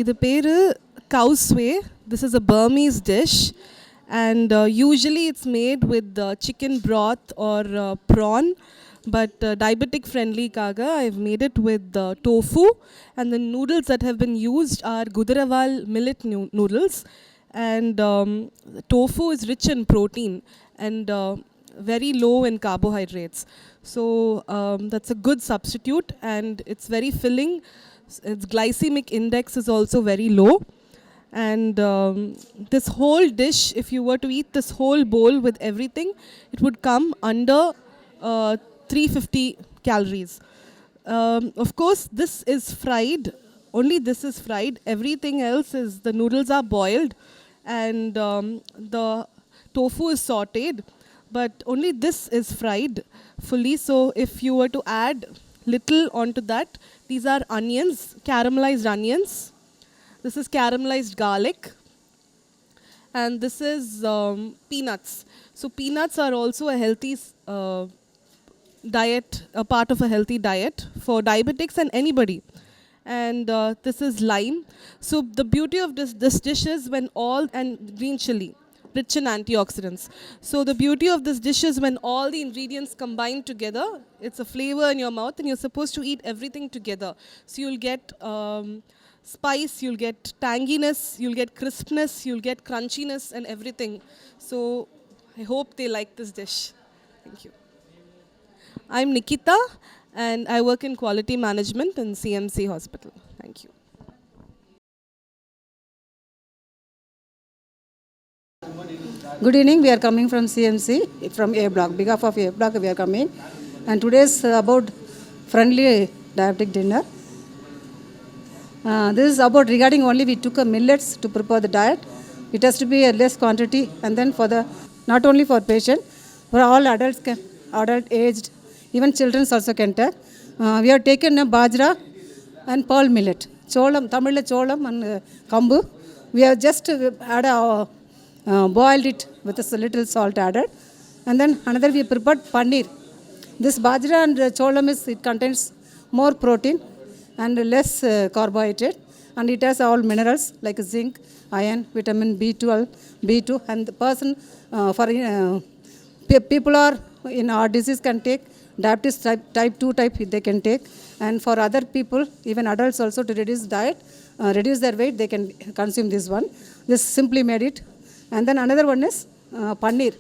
இது பேரு cowsway. This is a Burmese dish, and usually it's made with chicken broth or prawn, but diabetic friendly kaga I've made it with tofu, and the noodles that have been used are Gujarat millet noodles, and tofu is rich in protein and very low in carbohydrates, so that's a good substitute, and it's very filling. Its glycemic index is also very low, and this whole dish, if you were to eat this whole bowl with everything, it would come under 350 calories. Of course, this is fried. Only this is fried. Everything else is, the noodles are boiled, and the tofu is sauteed, but only this is fried fully. So if you were to add little onto that, these are onions, caramelized onions. This is caramelized garlic, and this is peanuts. So peanuts are also a healthy diet, a part of a healthy diet for diabetics and anybody. And this is lime. So the beauty of this dish is when all, and green chili, rich in antioxidants. So the beauty of this dish is when all the ingredients combine together, it's a flavor in your mouth, and you're supposed to eat everything together. So you'll get spice, you'll get tanginess, you'll get crispness, you'll get crunchiness and everything. So I hope they like this dish. Thank you. I'm Nikita, and I work in quality management in CMC Hospital. Thank you. Good evening. We are coming from CMC, from A block. Behalf of A block, we are coming. And today's about friendly diabetic dinner. This is about regarding only we took a millets to prepare the diet. It has to be a less quantity, and then for the, not only for patient, for all adults, adult aged, even children also can take. We have taken a bajra and pearl millet. Cholam, Tamil cholam and kambu. We have just had a boiled it with a little salt added, and then another we prepared paneer. This bajra and cholam it contains more protein and less carbohydrate, and it has all minerals like zinc, iron, vitamin B12, B2, and the person for people are in our disease can take, diabetes type 2 type they can take, and for other people, even adults also, to reduce diet, reduce their weight, they can consume this one. This simply made it. And then another one is paneer.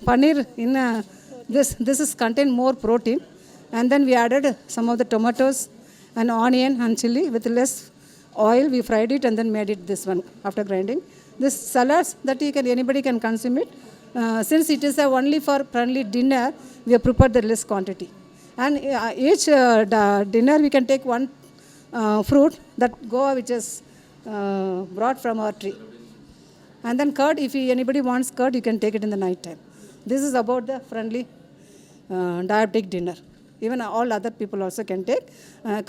Paneer in this is contain more protein, and then we added some of the tomatoes and onion and chili with less oil. We fried it and then made it this one after grinding. This salads that anybody can consume it. Since it is only for friendly dinner, we have prepared the less quantity. And each dinner we can take one fruit that guava which is brought from our tree. And then curd, if anybody wants curd, you can take it in the night time. This is about the friendly diabetic dinner. Even all other people also can take.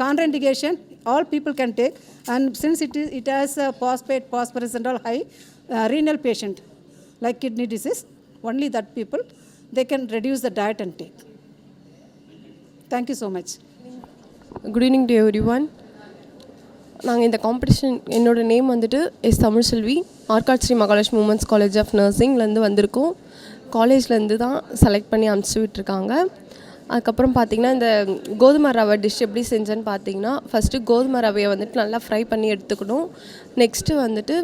Contraindication, all people can take. And since it has phosphate, phosphorus and all high, renal patient, like kidney disease, only that people, they can reduce the diet and take. Thank you so much. Good evening to everyone. நாங்கள் இந்த competition, என்னோடய name வந்துட்டு S Tamilselvi, Arcot Sri Mahalakshmi women's college of நர்சிங்லேருந்து வந்திருக்கோம். காலேஜ்லேருந்து தான் select பண்ணி அனுப்பிச்சி விட்டுருக்காங்க. அதுக்கப்புறம் பார்த்திங்கன்னா இந்த கோதுமை ரவை டிஷ் எப்படி செஞ்சேன்னு பார்த்தீங்கன்னா, ஃபஸ்ட்டு கோதுமை ரவையை வந்துட்டு நல்லா ஃப்ரை பண்ணி எடுத்துக்கணும். நெக்ஸ்ட்டு வந்துட்டு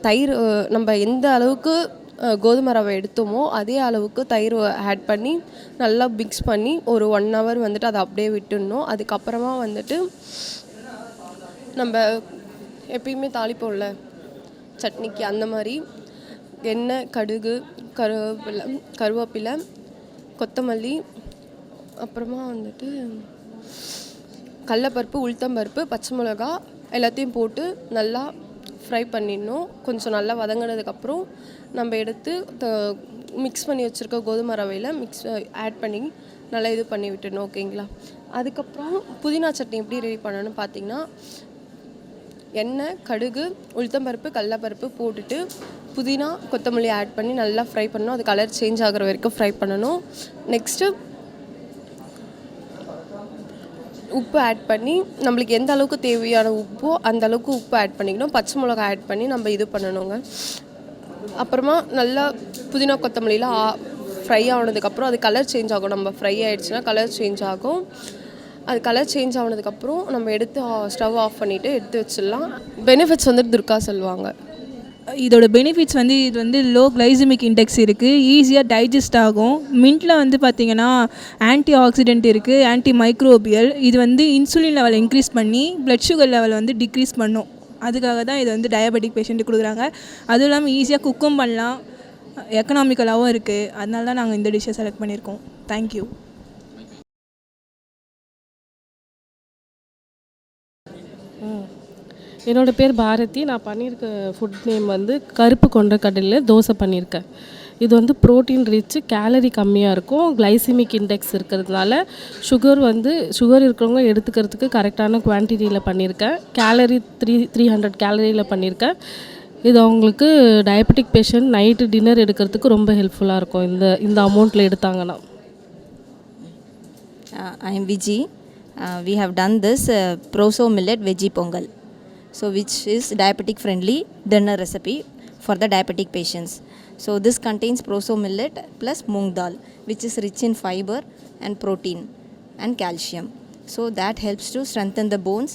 தயிர், நம்ம எந்த அளவுக்கு கோதுமை ரவை எடுத்தோமோ அதே அளவுக்கு தயிர் ஆட் பண்ணி நல்லா மிக்ஸ் பண்ணி ஒரு 1 hour வந்துட்டு அதை அப்படியே விட்டுடணும். அதுக்கப்புறமா வந்துட்டு நம்ம எப்பயுமே தாளிப்போம்ல சட்னிக்கு, அந்த மாதிரி எண்ணெய், கடுகு, கருவேப்பிலை, கொத்தமல்லி, அப்புறமா வந்துட்டு கடலைப்பருப்பு, உளுத்தம்பருப்பு, பச்சை மிளகா எல்லாத்தையும் போட்டு நல்லா ஃப்ரை பண்ணிடணும். கொஞ்சம் நல்லா வதங்கினதுக்கப்புறம் நம்ம எடுத்து மிக்ஸ் பண்ணி வச்சுருக்க கோதுமை ரவையில் ஆட் பண்ணி நல்லா இது பண்ணி விட்டுடணும். ஓகேங்களா? அதுக்கப்புறம் புதினா சட்னி எப்படி ரெடி பண்ணணும்னு பார்த்தீங்கன்னா, எண்ணெய், கடுகு, உளுத்தம்பருப்பு, கடலைப்பருப்பு போட்டுட்டு புதினா, கொத்தமல்லி ஆட் பண்ணி நல்லா ஃப்ரை பண்ணணும். அது கலர் சேஞ்ச் ஆகிற வரைக்கும் ஃப்ரை பண்ணணும். நெக்ஸ்ட்டு உப்பு ஆட் பண்ணி நம்மளுக்கு எந்த அளவுக்கு தேவையான உப்போ அந்த அளவுக்கு உப்பு ஆட் பண்ணிக்கணும். பச்சை மிளகா ஆட் பண்ணி நம்ம இது பண்ணணுங்க. அப்புறமா நல்லா புதினா கொத்தமல்லியில் ஃப்ரை ஆனதுக்கப்புறம் அது கலர் சேஞ்ச் ஆகும். நம்ம ஃப்ரை ஆகிடுச்சுன்னா கலர் சேஞ்ச் ஆகும். அது கலர் சேஞ்ச் ஆனதுக்கப்புறம் நம்ம எடுத்து ஸ்டவ் ஆஃப் பண்ணிவிட்டு எடுத்து வச்சிடலாம். பெனிஃபிட்ஸ் வந்து துர்கா சொல்லுவாங்க. இதோட பெனிஃபிட்ஸ் வந்து இது வந்து லோ கிளைசிமிக் இண்டெக்ஸ் இருக்குது, ஈஸியாக டைஜஸ்ட் ஆகும். மின்ட்டில் வந்து பார்த்திங்கன்னா ஆன்டி ஆக்சிடென்ட் இருக்குது, ஆன்டி மைக்ரோபியல். இது வந்து இன்சுலின் லெவல் இன்க்ரீஸ் பண்ணி பிளட் சுகர் லெவல் வந்து டிக்ரீஸ் பண்ணும். அதுக்காக தான் இது வந்து டயபெட்டிக் பேஷண்ட்டு கொடுக்குறாங்க. அதுவும் இல்லாமல் ஈஸியாக குக்கும் பண்ணலாம், எக்கனாமிக்கலாகவும் இருக்குது. அதனால தான் நாங்கள் இந்த டிஷ்ஷை செலக்ட் பண்ணியிருக்கோம். தேங்க்யூ. என்னோடய பேர் பாரதி. நான் பண்ணியிருக்க ஃபுட் நேம் வந்து கருப்பு கொண்டக்கடலையில் தோசை பண்ணியிருக்கேன். இது வந்து ப்ரோட்டீன் ரிச்சு, கேலரி கம்மியாக இருக்கும், கிளைசிமிக் இண்டெக்ஸ் இருக்கிறதுனால சுகர் இருக்கிறவங்க எடுத்துக்கிறதுக்கு கரெக்டான குவான்டிட்டியில் பண்ணியிருக்கேன். கேலரி 300 கேலரியில் பண்ணியிருக்கேன். இது அவங்களுக்கு டயபெட்டிக் பேஷண்ட் நைட்டு டின்னர் எடுக்கிறதுக்கு ரொம்ப ஹெல்ப்ஃபுல்லாக இருக்கும் இந்த அமௌண்ட்டில் எடுத்தாங்கன்னா. I am Viji. We have done this proso millet veggie pongal, so which is diabetic friendly dinner recipe for the diabetic patients. So this contains proso millet plus moong dal, which is rich in fiber and protein and calcium. So that helps to strengthen the bones,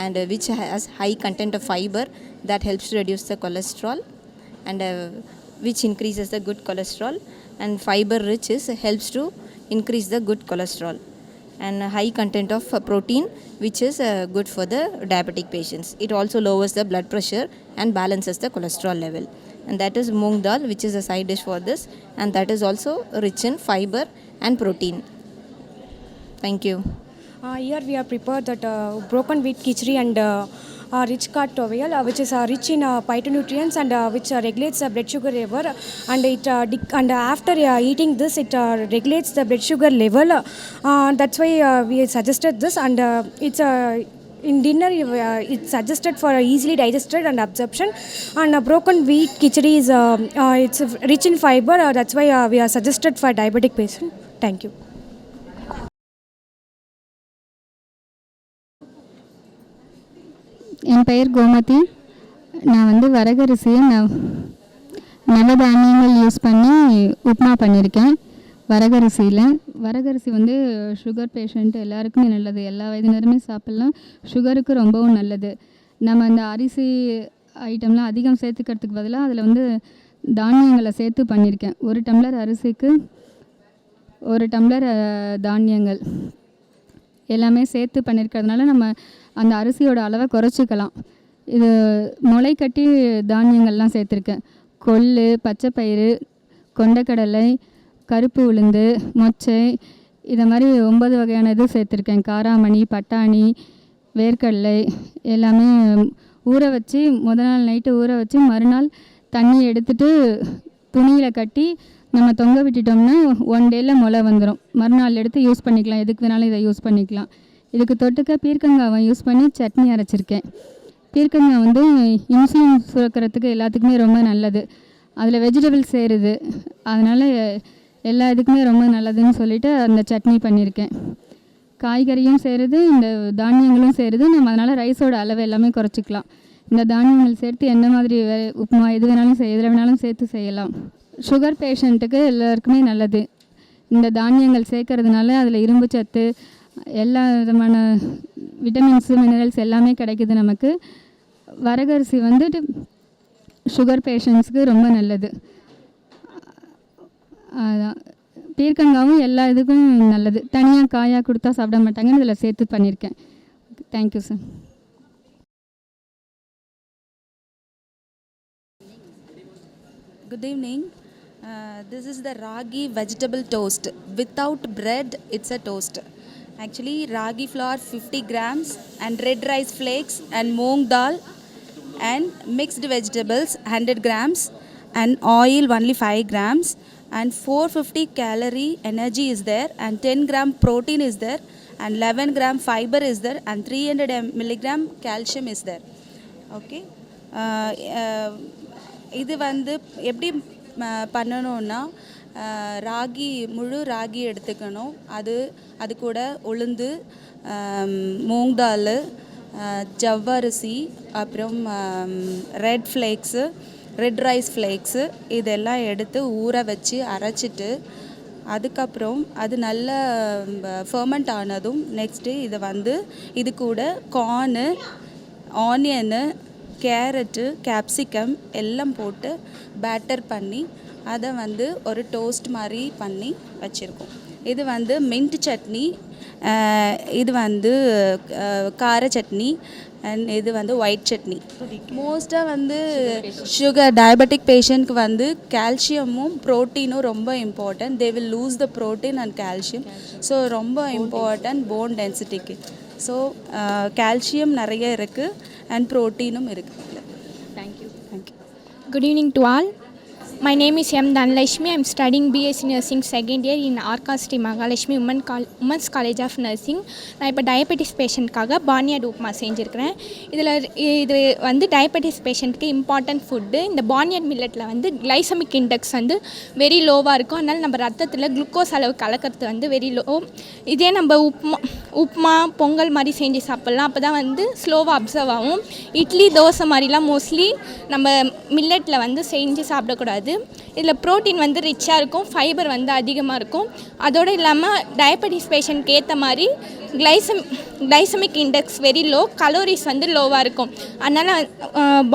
and which has high content of fiber that helps to reduce the cholesterol, and which increases the good cholesterol, and fiber rich helps to increase the good cholesterol, and high content of protein, which is good for the diabetic patients. It also lowers the blood pressure and balances the cholesterol level, and that is moong dal, which is a side dish for this, and that is also rich in fiber and protein. Thank you. Here we have prepared that broken wheat khichdi and rich curd towel, which is rich in phytonutrients and which regulates the blood sugar level, and after eating this it regulates the blood sugar level. That's why we suggested this, and it's in dinner it's suggested for easily digested and absorption. And broken wheat khichdi is it's rich in fiber, that's why we are suggested for diabetic patient. Thank you. என் பெயர் கோமதி. நான் வந்து வரகரிசியை நவதானியங்கள் use பண்ணி உப்புமா பண்ணியிருக்கேன். வரகரிசி வந்து sugar patient எல்லாருக்குமே நல்லது, எல்லா வயதினருமே சாப்பிட்லாம். சுகருக்கு ரொம்பவும் நல்லது. நம்ம அந்த அரிசி ஐட்டம்லாம் அதிகம் சேர்த்துக்கிறதுக்கு பதிலாக அதில் வந்து தானியங்களை சேர்த்து பண்ணியிருக்கேன். 1 டம்ளர் அரிசிக்கு 1 டம்ளர் தானியங்கள் எல்லாமே சேர்த்து பண்ணியிருக்கிறதுனால நம்ம அந்த அரிசியோட அளவை குறைச்சிக்கலாம். இது முளை கட்டி தானியங்கள்லாம் சேர்த்துருக்கேன். கொள்ளு, பச்சைப்பயிறு, கொண்டக்கடலை, கருப்பு உளுந்து, மொச்சை, இதை மாதிரி 9 வகையான இது சேர்த்துருக்கேன். காராமணி, பட்டாணி, வேர்க்கடலை எல்லாமே ஊற வச்சு முதல் நாள் நைட்டு ஊற வச்சு மறுநாள் தண்ணி எடுத்துகிட்டு துணியில் கட்டி நம்ம தொங்க விட்டுட்டோம்னா 1 டேயில் முளை வந்துடும். மறுநாள் எடுத்து யூஸ் பண்ணிக்கலாம், எதுக்கு வேணாலும் இதை யூஸ் பண்ணிக்கலாம். இதுக்கு தொட்டுக்க பீர்க்கங்காவை யூஸ் பண்ணி சட்னி அரைச்சிருக்கேன். பீர்க்கங்காய் வந்து இன்சுலின் சுரக்கிறதுக்கு எல்லாத்துக்குமே ரொம்ப நல்லது. அதில் வெஜிடபிள்ஸ் சேருது, அதனால் எல்லா இதுக்குமே ரொம்ப நல்லதுன்னு சொல்லிவிட்டு அந்த சட்னி பண்ணியிருக்கேன். காய்கறியும் சேருது, இந்த தானியங்களும் சேருது. நம்ம அதனால் ரைஸோட அளவு எல்லாமே குறைச்சிக்கலாம். இந்த தானியங்கள் சேர்த்து எந்த மாதிரி உப்புமா எது வேணாலும் எதில் வேணாலும் சேர்த்து செய்யலாம். சுகர் பேஷண்ட்டுக்கு எல்லாருக்குமே நல்லது. இந்த தானியங்கள் சேர்க்கறதுனால அதில் இரும்பு சத்து, எல்லா விதமான விட்டமின்ஸு, மினரல்ஸ் எல்லாமே கிடைக்குது நமக்கு. வரகரிசி வந்துட்டு சுகர் பேஷண்ட்ஸுக்கு ரொம்ப நல்லது. அதான் பீர்க்கங்காவும் எல்லா இதுக்கும் நல்லது. தனியாக காயாக கொடுத்தா சாப்பிட மாட்டாங்கன்னு இதில் சேர்த்து பண்ணியிருக்கேன். Thank you sir. Good evening. This is the ragi vegetable toast. Without bread, it's a toast. Actually, ragi flour 50 grams and red rice flakes and moong dal and mixed vegetables 100 grams and oil only 5 grams and 450 calorie energy is there and 10 gram protein is there and 11 gram fiber is there and 300 milligram calcium is there. Okay. இது வந்து எப்படி பண்ணணும்னா ராகி முழு ராகி எடுத்துக்கணும். அது கூட உளுந்து, மூங் தால், ஜவ்வரிசி, அப்புறம் red flakes, red rice flakes இதெல்லாம் எடுத்து ஊற வச்சு அரைச்சிட்டு அதுக்கப்புறம் அது நல்ல ஃபர்மெண்ட் ஆனதும் நெக்ஸ்ட்டு இது கூட கார்னு, ஆனியனு, கேரட்டு, கேப்சிகம் எல்லாம் போட்டு பேட்டர் பண்ணி அதை ஒரு டோஸ்ட் மாதிரி பண்ணி வச்சுருக்கோம். இது மின்ட் சட்னி, இது கார சட்னி, அண்ட் இது ஒயிட் சட்னி. மோஸ்ட்டாக சுகர் டயபெட்டிக் பேஷண்ட்க்கு கால்சியமும் ப்ரோட்டீனும் ரொம்ப important. They will lose the protein and calcium. So ரொம்ப இம்பார்ட்டன்ட் போன் டென்சிட்டிக்கு. ஸோ கால்சியம் நிறைய இருக்குது அண்ட் ப்ரோட்டீனும் இருக்குது. Thank you. Good evening to all. My name is M. Dhanlashmi. I am studying BSc Nursing second year in Sri Mahalakshmi Women's College of Nursing. நான் இப்போ diabetes பேஷண்ட்காக பானியாட் upma செஞ்சுருக்கிறேன். இது diabetes பேஷண்ட்டுக்கு important food. இந்த பானியாட் மில்லட்டில் glycaemic index very லோவாக இருக்கும். அதனால் நம்ம ரத்தத்தில் குளுக்கோஸ் அளவு கலக்கிறது வெரி லோ. இதே நம்ம உப்புமா பொங்கல் மாதிரி செஞ்சு சாப்பிட்லாம். அப்போ தான் ஸ்லோவாக அப்சர்வ் ஆகும். இட்லி தோசை மாதிரிலாம் மோஸ்ட்லி நம்ம மில்லட்டில் செஞ்சு சாப்பிடக்கூடாது. இதில் ப்ரோட்டீன் ரிச்சாக இருக்கும், ஃபைபர் அதிகமாக இருக்கும். அதோடு இல்லாமல் டயபெட்டிஸ் பேஷண்ட்க்கு ஏற்ற மாதிரி glycemic index very low, calories லோவாக இருக்கும். அதனால்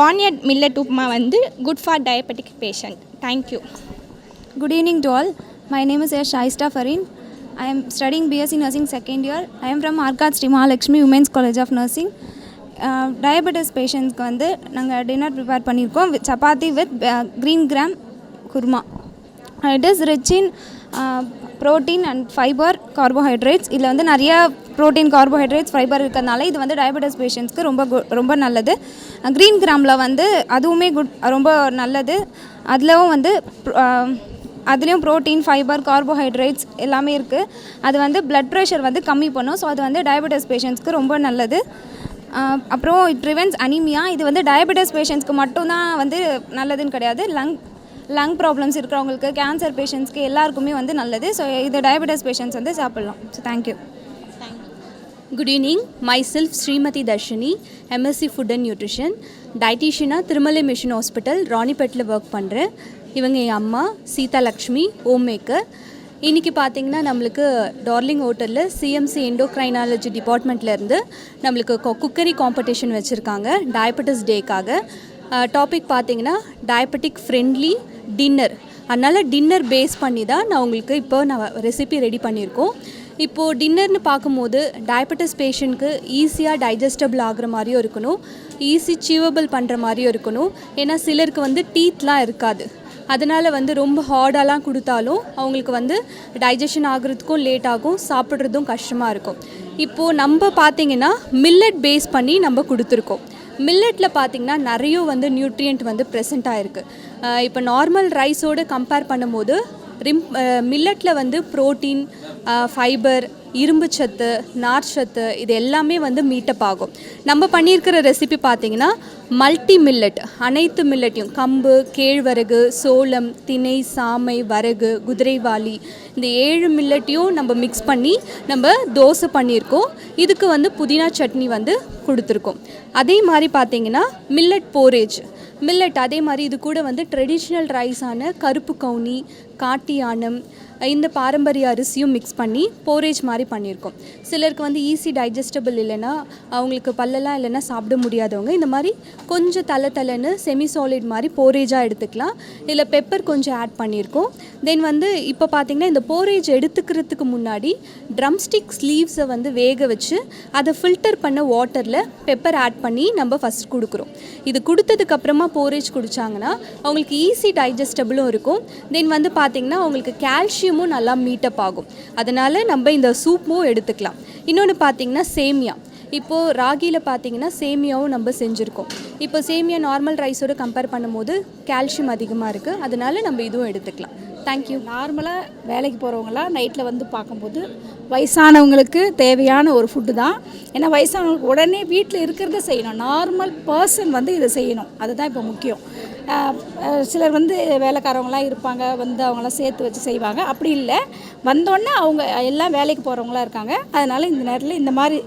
barnyard millet upma good for diabetic patient. Thank you. Good evening to all. My name is Shaista Farin. I am studying BSc Nursing second year. I am from Sri Mahalakshmi Women's College of Nursing. Diabetes பேஷண்ட்ஸ்க்கு நாங்கள் dinner prepare பண்ணியிருக்கோம். Chapati with green gram kurma. It is rich in protein and fibre, carbohydrates. இதில் நிறைய protein, carbohydrates, fibre இருக்கிறதுனால இது diabetes பேஷண்ட்ஸ்க்கு ரொம்ப நல்லது. க்ரீன் கிராமில் அதுவுமே ரொம்ப நல்லது. அதுலேயும் ப்ரோட்டீன், ஃபைபர், கார்போஹைட்ரேட்ஸ் எல்லாமே இருக்குது. அது பிளட் ப்ரெஷர் கம்மி பண்ணும். ஸோ அது டயபெட்டிஸ் பேஷண்ட்ஸ்க்கு ரொம்ப நல்லது. அப்புறம் இட் ப்ரிவென்ட்ஸ் அனீமியா. இது டயபெட்டிஸ் பேஷண்ட்ஸ்க்கு மட்டும்தான் நல்லதுன்னு கிடையாது. லங் ப்ராப்ளம்ஸ் இருக்கிறவங்களுக்கு, கேன்சர் பேஷண்ட்ஸ்க்கு எல்லாருக்குமே நல்லது. ஸோ இது டயபெட்டிஸ் பேஷண்ட்ஸ் சாப்பிட்லாம். So thank you. Good evening. Myself Srimati Darshini, MSc Food and Nutrition. Dietitian Tirumalai mission hospital ராணிப்பேட்டில் ஒர்க் பண்ணுறேன். இவங்க என் அம்மா சீதா லக்ஷ்மி, ஹோம் மேக்கர். இன்றைக்கி பார்த்திங்கன்னா நம்மளுக்கு டார்லிங் ஹோட்டலில் சிஎம்சி எண்டோக்ரைனாலஜி டிபார்ட்மெண்ட்லேருந்து நம்மளுக்கு குக்கரி காம்படிஷன் வச்சுருக்காங்க டயபெட்டிஸ் டேக்காக. டாபிக் பார்த்திங்கன்னா டயபெட்டிக் ஃப்ரெண்ட்லி டின்னர். அதனால் டின்னர் பேஸ் பண்ணி தான் நான் ரெசிபி ரெடி பண்ணியிருக்கோம். இப்போது டின்னர்னு பார்க்கும்போது டயபெட்டிஸ் பேஷண்ட்க்கு ஈஸியாக டைஜஸ்டபிள் ஆகிற மாதிரியும் இருக்கணும், ஈஸி சீவபிள் பண்ணுற மாதிரியும் இருக்கணும். ஏன்னா சிலருக்கு டீத்லாம் இருக்காது. அதனால் ரொம்ப ஹார்டாலாம் கொடுத்தாலும் அவங்களுக்கு டைஜஷன் ஆகிறதுக்கும் லேட் ஆகும், சாப்பிட்றதும் கஷ்டமாக இருக்கும். இப்போது நம்ம பார்த்திங்கன்னா மில்லட் பேஸ் பண்ணி நம்ம கொடுத்துருக்கோம். மில்லட்டில் பார்த்திங்கன்னா நிறைய நியூட்ரியன்ட் ப்ரெசென்ட் ஆகிருக்கு. இப்போ நார்மல் ரைஸோடு கம்பேர் பண்ணும்போது மில்லட்டில் ப்ரோட்டீன், ஃபைபர், இரும்பு சத்து, நார்ச்சத்து இது எல்லாமே மீட்டப் ஆகும். நம்ம பண்ணியிருக்கிற ரெசிபி பார்த்திங்கன்னா மல்டி மில்லட், அனைத்து மில்லட்டையும் கம்பு, கேழ்வரகு, சோளம், திணை, சாமை, வரகு, குதிரைவாலி இந்த 7 மில்லட்டையும் நம்ம மிக்ஸ் பண்ணி நம்ம தோசை பண்ணியிருக்கோம். இதுக்கு புதினா சட்னி கொடுத்துருக்கோம். அதே மாதிரி பார்த்திங்கன்னா மில்லட் போரேஜ், மில்லட் அதே மாதிரி இது கூட ட்ரெடிஷ்னல் ரைஸான கருப்பு கவுனி, காட்டு யானம் இந்த பாரம்பரிய அரிசியும் மிக்ஸ் பண்ணி போரேஜ் மாதிரி பண்ணியிருக்கோம். சிலருக்கு ஈஸி டைஜஸ்டபிள் இல்லைன்னா, அவங்களுக்கு பல்லெல்லாம் இல்லைன்னா சாப்பிட முடியாதவங்க இந்த மாதிரி கொஞ்சம் தலைன்னு செமி சாலிட் மாதிரி போரேஜாக எடுத்துக்கலாம். இதில் பெப்பர் கொஞ்சம் ஆட் பண்ணியிருக்கோம். தென் இப்போ பார்த்திங்கன்னா இந்த போரேஜ் எடுத்துக்கிறதுக்கு முன்னாடி ட்ரம்ஸ்டிக் ஸ்லீவ்ஸை வேக வச்சு அதை ஃபில்டர் பண்ண வாட்டரில் பெப்பர் ஆட் பண்ணி நம்ம ஃபஸ்ட் கொடுக்குறோம். இது கொடுத்ததுக்கப்புறமா போரேஜ் குடித்தாங்கன்னா அவங்களுக்கு ஈஸி டைஜஸ்டபிளும் இருக்கும். தென் பார்த்திங்கன்னா அவங்களுக்கு கால்சியமும் நல்லா மீட்டப் ஆகும். அதனால் நம்ம இந்த சூப்பும் எடுத்துக்கலாம். இன்னொன்று பார்த்திங்கன்னா சேமியா. இப்போது ராகியில் பார்த்திங்கன்னா சேமியாவும் நம்ம செஞ்சுருக்கோம். இப்போ சேமியா நார்மல் ரைஸோடு கம்பேர் பண்ணும்போது கால்சியம் அதிகமாக இருக்குது. அதனால் நம்ம இதுவும் எடுத்துக்கலாம். தேங்க்யூ. நார்மலாக வேலைக்கு போகிறவங்களாம் நைட்டில் பார்க்கும்போது வயசானவங்களுக்கு தேவையான ஒரு ஃபுட்டு தான். ஏன்னா வயசானவங்களுக்கு உடனே வீட்டில் இருக்கிறத செய்யணும். நார்மல் பர்சன் இதை செய்யணும். அதுதான் இப்போ முக்கியம். சிலர் வந்து வேலைக்காரவங்களாம் இருப்பாங்க, வந்து அவங்களாம் சேர்த்து வச்சு செய்வாங்க. அப்படி இல்லை, வந்தோடனே அவங்க எல்லாம் வேலைக்கு போகிறவங்களாம் இருக்காங்க. அதனால் இந்த நேரத்தில் இந்த மாதிரி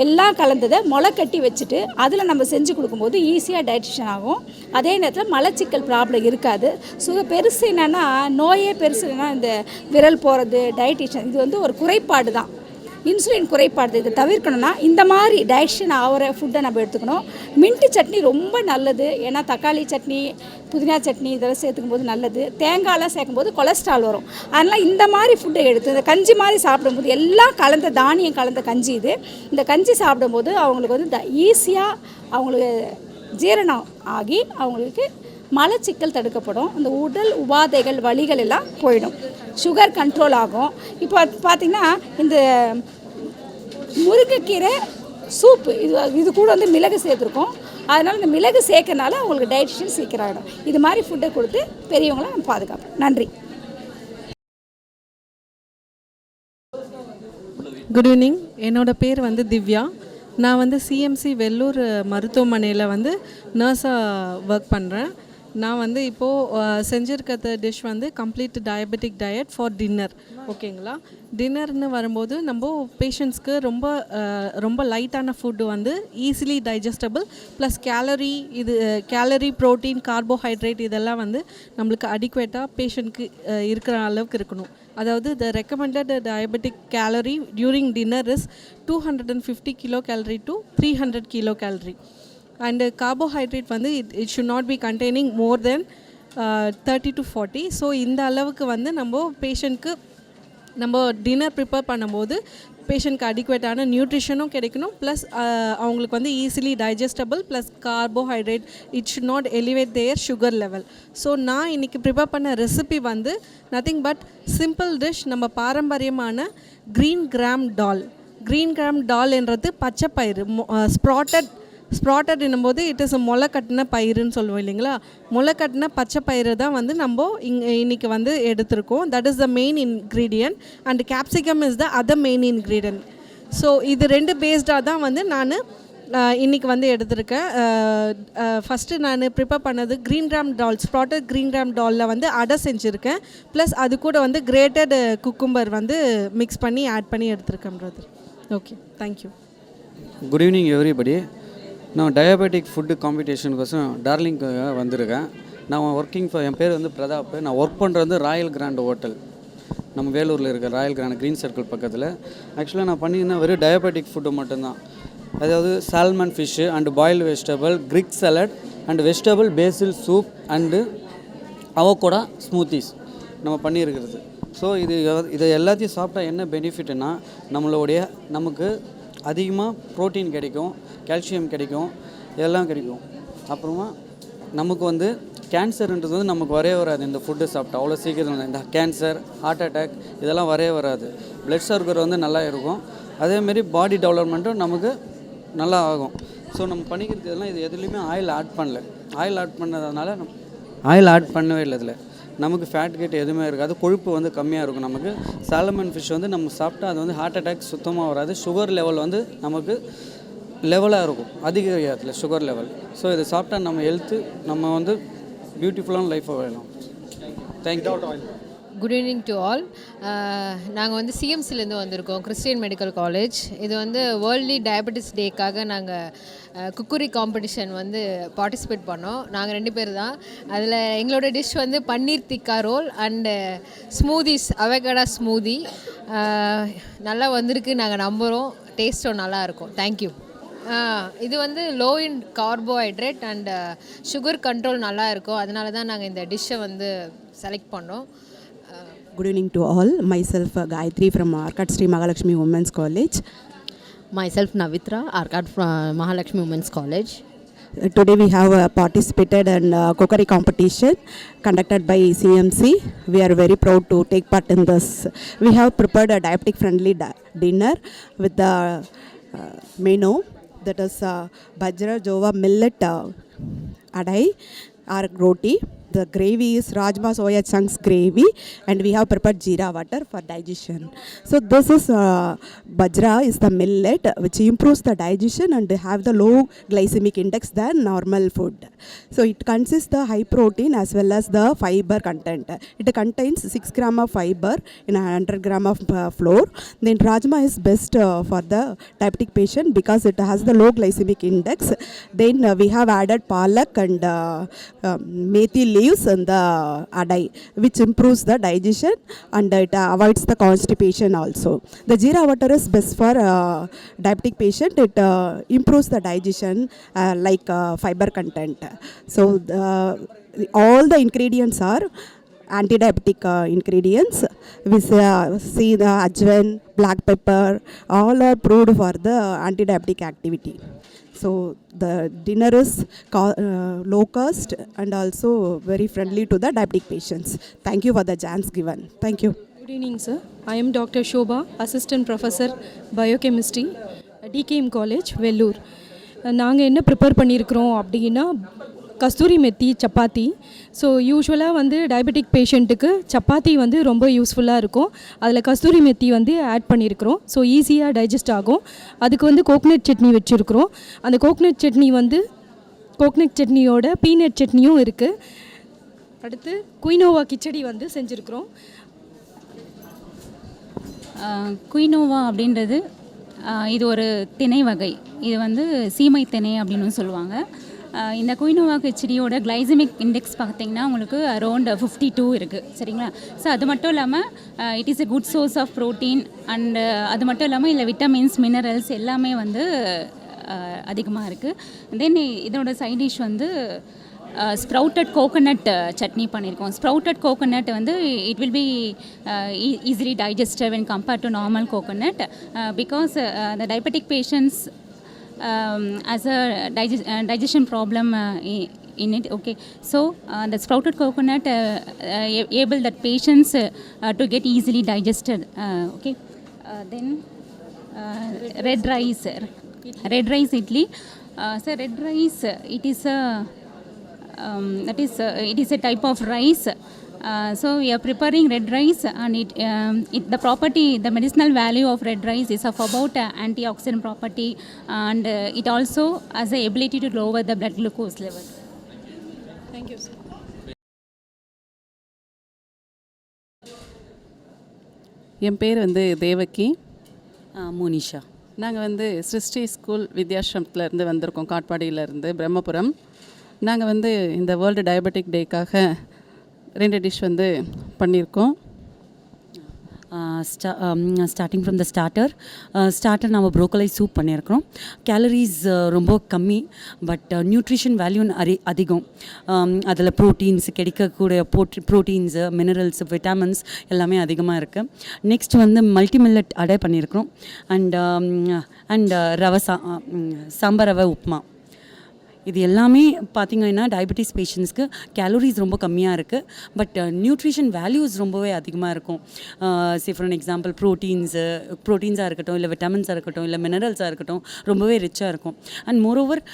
எல்லாம் கலந்ததை முளை கட்டி வச்சுட்டு அதில் நம்ம செஞ்சு கொடுக்கும்போது ஈஸியாக டைஜஷன் ஆகும். அதே நேரத்தில் மலச்சிக்கல் ப்ராப்ளம் இருக்காது. பெருசு என்னென்னா, நோயே பெருசு என்னென்னா இந்த விரல் போகிறது, டைஜஷன், இது வந்து ஒரு குறைபாடு தான், இன்சுலின் குறைபாடு. இதை தவிர்க்கணும்னா இந்த மாதிரி டைஜஷன் ஆகிற ஃபுட்டை நம்ம எடுத்துக்கணும். மின்ட்டு சட்னி ரொம்ப நல்லது, ஏன்னா தக்காளி சட்னி, புதினா சட்னி இதெல்லாம் சேர்த்துக்கும் போது நல்லது. தேங்காயெலாம் சேர்க்கும்போது கொலஸ்ட்ரால் வரும். அதனால் இந்த மாதிரி ஃபுட்டை எடுத்து இந்த கஞ்சி மாதிரி சாப்பிடும்போது, எல்லாம் கலந்த தானியம் கலந்த கஞ்சி இது. இந்த கஞ்சி சாப்பிடும்போது அவங்களுக்கு வந்து ஈஸியாக அவங்களுக்கு ஜீரணம் ஆகி அவங்களுக்கு மலச்சிக்கல் தடுக்கப்படும். அந்த உடல் உபாதைகள் வலிகள் எல்லாம் போயிடும். சுகர் கண்ட்ரோல் ஆகும். இப்போ பார்த்திங்கன்னா இந்த முருங்கைக்கீரை சூப்பு இது கூட வந்து மிளகு சேர்த்துருக்கோம். அதனால் இந்த மிளகு சேர்க்கறனால அவங்களுக்கு டைஜஷன் சீக்கிரம் ஆகிடும். இது மாதிரி ஃபுட்டை கொடுத்து பெரியவங்களை நம்ம பாதுகாப்போம். நன்றி. Good evening. என்னோடய பேர் வந்து திவ்யா. நான் வந்து சிஎம்சி வெல்லூர் மருத்துவமனையில் வந்து நர்ஸாக ஒர்க் பண்ணுறேன். நான் வந்து இப்போது செஞ்சுருக்கிறது டிஷ் வந்து complete diabetic diet for dinner. ஓகேங்களா? டின்னர்னு வரும்போது நம்ம பேஷண்ட்ஸ்க்கு ரொம்ப லைட்டான ஃபுட்டு வந்து easily digestible plus calorie protein carbohydrate இதெல்லாம் வந்து நம்மளுக்கு அடிக்குவேட்டாக பேஷண்ட்க்கு இருக்கிற அளவுக்கு இருக்கணும். அதாவது the recommended diabetic calorie during dinner is 250 kilo calorie to 300 kilo calorie. And carbohydrate வந்து it should not be containing more than 30 to 40. So இந்த அளவுக்கு வந்து நம்ம பேஷண்ட்க்கு நம்ம டின்னர் ப்ரிப்பேர் பண்ணும்போது பேஷண்ட்க்கு அடிக்குவேட்டான நியூட்ரிஷனும் கிடைக்கணும், ப்ளஸ் அவங்களுக்கு வந்து easily digestible plus carbohydrate it should not elevate their sugar level. So நான் இன்றைக்கி ப்ரிப்பேர் பண்ண ரெசிபி வந்து நத்திங் பட் சிம்பிள் டிஷ், நம்ம பாரம்பரியமான க்ரீன் கிராம் டால் என்றது பச்சை பயிறு, ஸ்ப்ராட்டட் என்னும்போது இட் இஸ் முளை கட்டின பயிருன்னு சொல்லுவோம் இல்லைங்களா? முளை கட்டின பச்சை பயிறு தான் வந்து நம்ம இன்றைக்கி வந்து எடுத்திருக்கோம். That is the main ingredient and capsicum is the other main ingredient. So இது ரெண்டு பேஸ்டாக தான் வந்து நான் இன்றைக்கி வந்து எடுத்திருக்கேன். ஃபஸ்ட்டு நான் ப்ரிப்பேர் பண்ணது ஸ்ப்ராட்டட் க்ரீன் கிராம் டாலில் வந்து அடை செஞ்சுருக்கேன். ப்ளஸ் அது கூட வந்து கிரேட்டட் குக்கும்பர் வந்து மிக்ஸ் பண்ணி ஆட் பண்ணி எடுத்திருக்கேன் brother. Okay, thank you. Good evening everybody. நான் டயபெட்டிக் ஃபுட்டு காம்படிஷனுக்கோசம் டார்லிங்காக வந்திருக்கேன். நான் என் பேர் வந்து பிரதாப். நான் ஒர்க் பண்ணுறது ராயல் கிராண்ட் ஹோட்டல், நம்ம வேலூரில் இருக்க ராயல் கிராண்ட் க்ரீன் சர்க்கிள் பக்கத்தில். ஆக்சுவலாக நான் பண்ணியிருந்தேன் வெறும் டயபெட்டிக் ஃபுட்டு மட்டும்தான். அதாவது salmon fish and boiled vegetable, Greek salad and vegetable basil soup and avocado smoothies நம்ம பண்ணியிருக்கிறது. ஸோ இதை எல்லாத்தையும் சாப்பிட்டா என்ன பெனிஃபிட்னா, நமக்கு அதிகமாக ப்ரோட்டீன் கிடைக்கும், கால்சியம் கிடைக்கும், எல்லாம் கிடைக்கும். அப்புறமா நமக்கு வந்து கேன்சர்ன்றது வந்து நமக்கு வரவே வராது. இந்த ஃபுட்டு சாப்பிட்டா அவ்வளோ சீக்கிரம் இந்த கேன்சர், ஹார்ட் அட்டாக் இதெல்லாம் வரவே வராது. பிளட் சர்க்கர் வந்து நல்லா இருக்கும். அதேமாரி பாடி டெவலப்மெண்ட்டும் நமக்கு நல்லா ஆகும். ஸோ நம்ம பண்ணிக்கிறது இதெல்லாம் இது எதுலேயுமே ஆயில் ஆட் பண்ணவே இல்லை. இதில் நமக்கு ஃபேட் கேட் எதுவுமே இருக்காது, கொழுப்பு வந்து கம்மியாக இருக்கும். நமக்கு சாலமன் ஃபிஷ் வந்து நம்ம சாப்பிட்டா அது வந்து ஹார்ட் அட்டாக் சுத்தமாக வராது. சுகர் லெவல் வந்து நமக்கு லெவலாக இருக்கும், அதிகத்தில் சுகர் லெவல். ஸோ இதை சாப்பிட்டா நம்ம ஹெல்த்து, நம்ம வந்து பியூட்டிஃபுல்லான லைஃப்பை வாழலாம். Thank you. Good evening to all. நாங்கள் வந்து சிஎம்சிலேருந்து வந்திருக்கோம், கிறிஸ்டியன் மெடிக்கல் காலேஜ். இது வந்து வேர்ல்ட்லி டயபெட்டிஸ் டேக்காக நாங்கள் குக்குரி காம்படிஷன் வந்து பார்ட்டிசிபேட் பண்ணோம். நாங்கள் 2 பேர் தான். அதில் எங்களோட டிஷ் வந்து paneer tikka roll and smoothies, avocado smoothie நல்லா வந்திருக்கு. நாங்கள் நம்புகிறோம் டேஸ்ட்டும் நல்லாயிருக்கும். தேங்க்யூ. இது வந்து low in carbohydrate and sugar control நல்லா இருக்கும். அதனால தான் நாங்கள் இந்த டிஷ்ஷை வந்து செலக்ட் பண்ணோம். Good evening to all. Myself Gayatri from Arcad Sri Mahalakshmi Women's College. Myself Navitra, Arcad from Mahalakshmi Women's College. Today we have participated in cookery competition conducted by CMC. We are very proud to take part in this. We have prepared a diabetic friendly dinner with the menu that is bajra jova millet adai or roti. the gravy is Rajma soya chunks gravy, and we have prepared jeera water for digestion. So this is bajra is the millet which improves the digestion and have the low glycemic index than normal food. So it consists the high protein as well as the fiber content. It contains 6 gram of fiber in 100 gram of flour. Then Rajma is best for the diabetic patient because it has the low glycemic index. Then we have added palak and methi leaves in the adai, which improves the digestion and it avoids the constipation also. The jeera water is best for diabetic patient. It improves the digestion like fiber content. So all the ingredients are anti-diabetic ingredients. We see the ajwain, black pepper, all are proved for the anti-diabetic activity. So the dinner is low cost and also very friendly to the diabetic patients. Thank you for the chance given. Thank you. Good evening, sir. I am Dr. Shobha, Assistant Professor Biochemistry, DKM College, Vellore. நாங்கள் என்ன prepare பண்ணியிருக்கிறோம் அப்படின்னா கஸ்தூரி methi chapati. So யூஸ்வலாக வந்து diabetic பேஷண்ட்டுக்கு சப்பாத்தி வந்து ரொம்ப யூஸ்ஃபுல்லாக இருக்கும். அதில் கஸ்தூரி மெத்தி வந்து ஆட் பண்ணியிருக்கிறோம். ஸோ ஈஸியாக டைஜஸ்ட் ஆகும். அதுக்கு வந்து கோக்னட் சட்னி வச்சுருக்கிறோம். அந்த கோக்னட் சட்னி வந்து கோக்னட் சட்னியோட பீனட் சட்னியும் இருக்குது. அடுத்து குயினோவா கிச்சடி வந்து செஞ்சுருக்கிறோம். குயினோவா அப்படின்றது இது ஒரு திணை வகை. இது வந்து சீமை திணை அப்படின்னு சொல்லுவாங்க. இந்த குயினோவா கிச்சடியோட கிளைசமிக் இண்டெக்ஸ் பார்த்திங்கன்னா உங்களுக்கு அரௌண்ட் 52 இருக்குது. சரிங்களா? ஸோ அது மட்டும் இல்லாமல் it is a good source of protein and அது மட்டும் இல்லாமல் இதில் விட்டமின்ஸ் மினரல்ஸ் எல்லாமே வந்து அதிகமாக இருக்குது. தென் இதோட சைட் டிஷ் வந்து ஸ்ப்ரவுட்டட் கோகோனட் சட்னி பண்ணியிருக்கோம். ஸ்ப்ரவுட்டட் கோகோனட் வந்து it will be easily digested when compared to normal coconut because the diabetic patients as a digestion problem in it. Okay, so the sprouted coconut able that patients to get easily digested. Okay, then red rice idli. So red rice it is a it is a type of rice. So we are preparing red rice and the property, the medicinal value of red rice is of about antioxidant property and it also has the ability to lower the blood glucose level. Thank you, sir. என் பேர் வந்து தேவகி. மோனிஷா. நாங்கள் வந்து சிருஷ்டி school வித்யாசிரமத்துலேருந்து வந்திருக்கோம், காட்பாடியிலேருந்து பிரம்மபுரம். நாங்கள் வந்து இந்த world diabetic டேக்காக 2 dish வந்து பண்ணியிருக்கோம். ஸ்டார்டிங் ஃப்ரம் த ஸ்டார்டர் நம்ம ப்ரோக்கோலி சூப் பண்ணியிருக்கிறோம். கேலரிஸ் ரொம்ப கம்மி, பட் நியூட்ரிஷன் வேல்யூ அதிகம். அதில் ப்ரோட்டீன்ஸ் கிடைக்கக்கூடிய ப்ரோட்டீன்ஸு, மினரல்ஸ், விட்டமின்ஸ் எல்லாமே அதிகமாக இருக்குது. நெக்ஸ்ட் வந்து மல்டி மில்லட் அடை பண்ணியிருக்கிறோம். அண்ட் ரவை சாம்பார் ரவை உப்புமா. இது எல்லாமே பார்த்திங்கன்னா டயபெட்டிஸ் பேஷண்ட்ஸ்க்கு கேலரிஸ் ரொம்ப கம்மியாக இருக்குது, பட் நியூட்ரிஷன் வேல்யூஸ் ரொம்பவே அதிகமாக இருக்கும். சே ஃபார் அன் எக்ஸாம்பிள் ப்ரோட்டீன்ஸாக இருக்கட்டும், இல்லை விட்டமின்ஸாக இருக்கட்டும், இல்லை மினரல்ஸாக இருக்கட்டும், ரொம்பவே ரிச்சாக இருக்கும். And moreover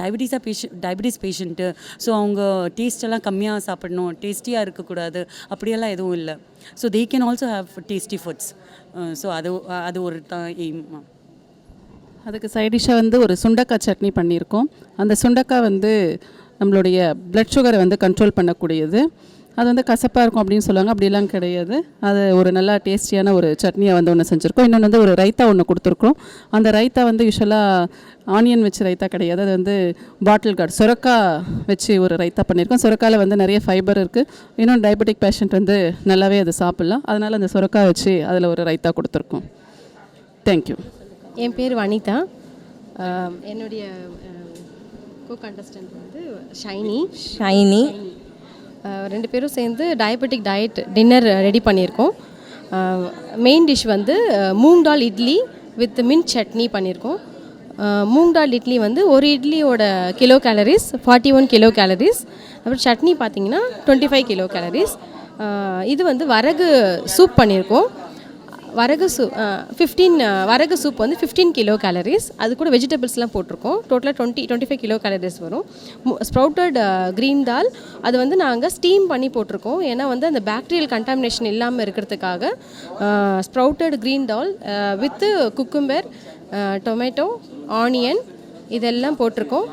diabetes patient, so அவங்க டேஸ்டெல்லாம் கம்மியாக சாப்பிடணும், டேஸ்டியாக இருக்கக்கூடாது, அப்படியெல்லாம் எதுவும் இல்லை. So they can also have tasty foods. So அது ஒரு எய்ம். அதுக்கு சைட் டிஷ்ஷாக வந்து ஒரு சுண்டக்காய் சட்னி பண்ணியிருக்கோம். அந்த சுண்டக்காய் வந்து நம்மளுடைய ப்ளட் சுகரை வந்து கண்ட்ரோல் பண்ணக்கூடியது. அது வந்து கசப்பாக இருக்கும் அப்படின்னு சொல்லுவாங்க, அப்படிலாம் கிடையாது. அது ஒரு நல்லா டேஸ்டியான ஒரு சட்னியை வந்து ஒன்று செஞ்சுருக்கோம். இன்னொன்று வந்து ஒரு ரைத்தா ஒன்று கொடுத்துருக்கோம். அந்த ரைத்தா வந்து யூஸ்வலாக ஆனியன் வச்சு ரைத்தா கிடையாது, அது வந்து பாட்டில் கார்டு சுரக்காய் வச்சு ஒரு ரைத்தா பண்ணியிருக்கோம். சுரக்காயில் வந்து நிறைய ஃபைபர் இருக்குது. இன்னும் டயபெட்டிக் பேஷண்ட் வந்து நல்லாவே அது சாப்பிட்லாம். அதனால் அந்த சுரக்காய் வச்சு அதில் ஒரு ரைத்தா கொடுத்துருக்கோம். தேங்க்யூ. என் பேர் வனிதா. என்னுடைய கோ-கண்டஸ்டன்ட் வந்து ஷைனி. 2 பேரும் சேர்ந்து டயபெட்டிக் டயட் டின்னர் ரெடி பண்ணியிருக்கோம். மெயின் டிஷ் வந்து மூங் தால் இட்லி வித் மின்ட் சட்னி பண்ணியிருக்கோம். மூங் தால் இட்லி வந்து ஒரு இட்லியோட கிலோ கேலரிஸ் 41 கிலோ கேலரிஸ். அப்புறம் சட்னி பார்த்திங்கன்னா 25 கிலோ கேலரிஸ். இது வந்து வரகு சூப் பண்ணியிருக்கோம். வரகு சூப் 15 வரகு சூப் வந்து 15 கிலோ கேலரிஸ். அது கூட வெஜிடபிள்ஸ்லாம் போட்டிருக்கோம். டோட்டலாக 25 கிலோ கேலரிஸ் வரும். ஸ்ப்ரவுட்டட் க்ரீன் தால் அது வந்து நாங்கள் ஸ்டீம் பண்ணி போட்டிருக்கோம். ஏன்னா வந்து அந்த பாக்டீரியல் கண்டாமினேஷன் இல்லாமல் இருக்கிறதுக்காக sprouted green dal with cucumber, tomato, onion இதெல்லாம் போட்டிருக்கோம்.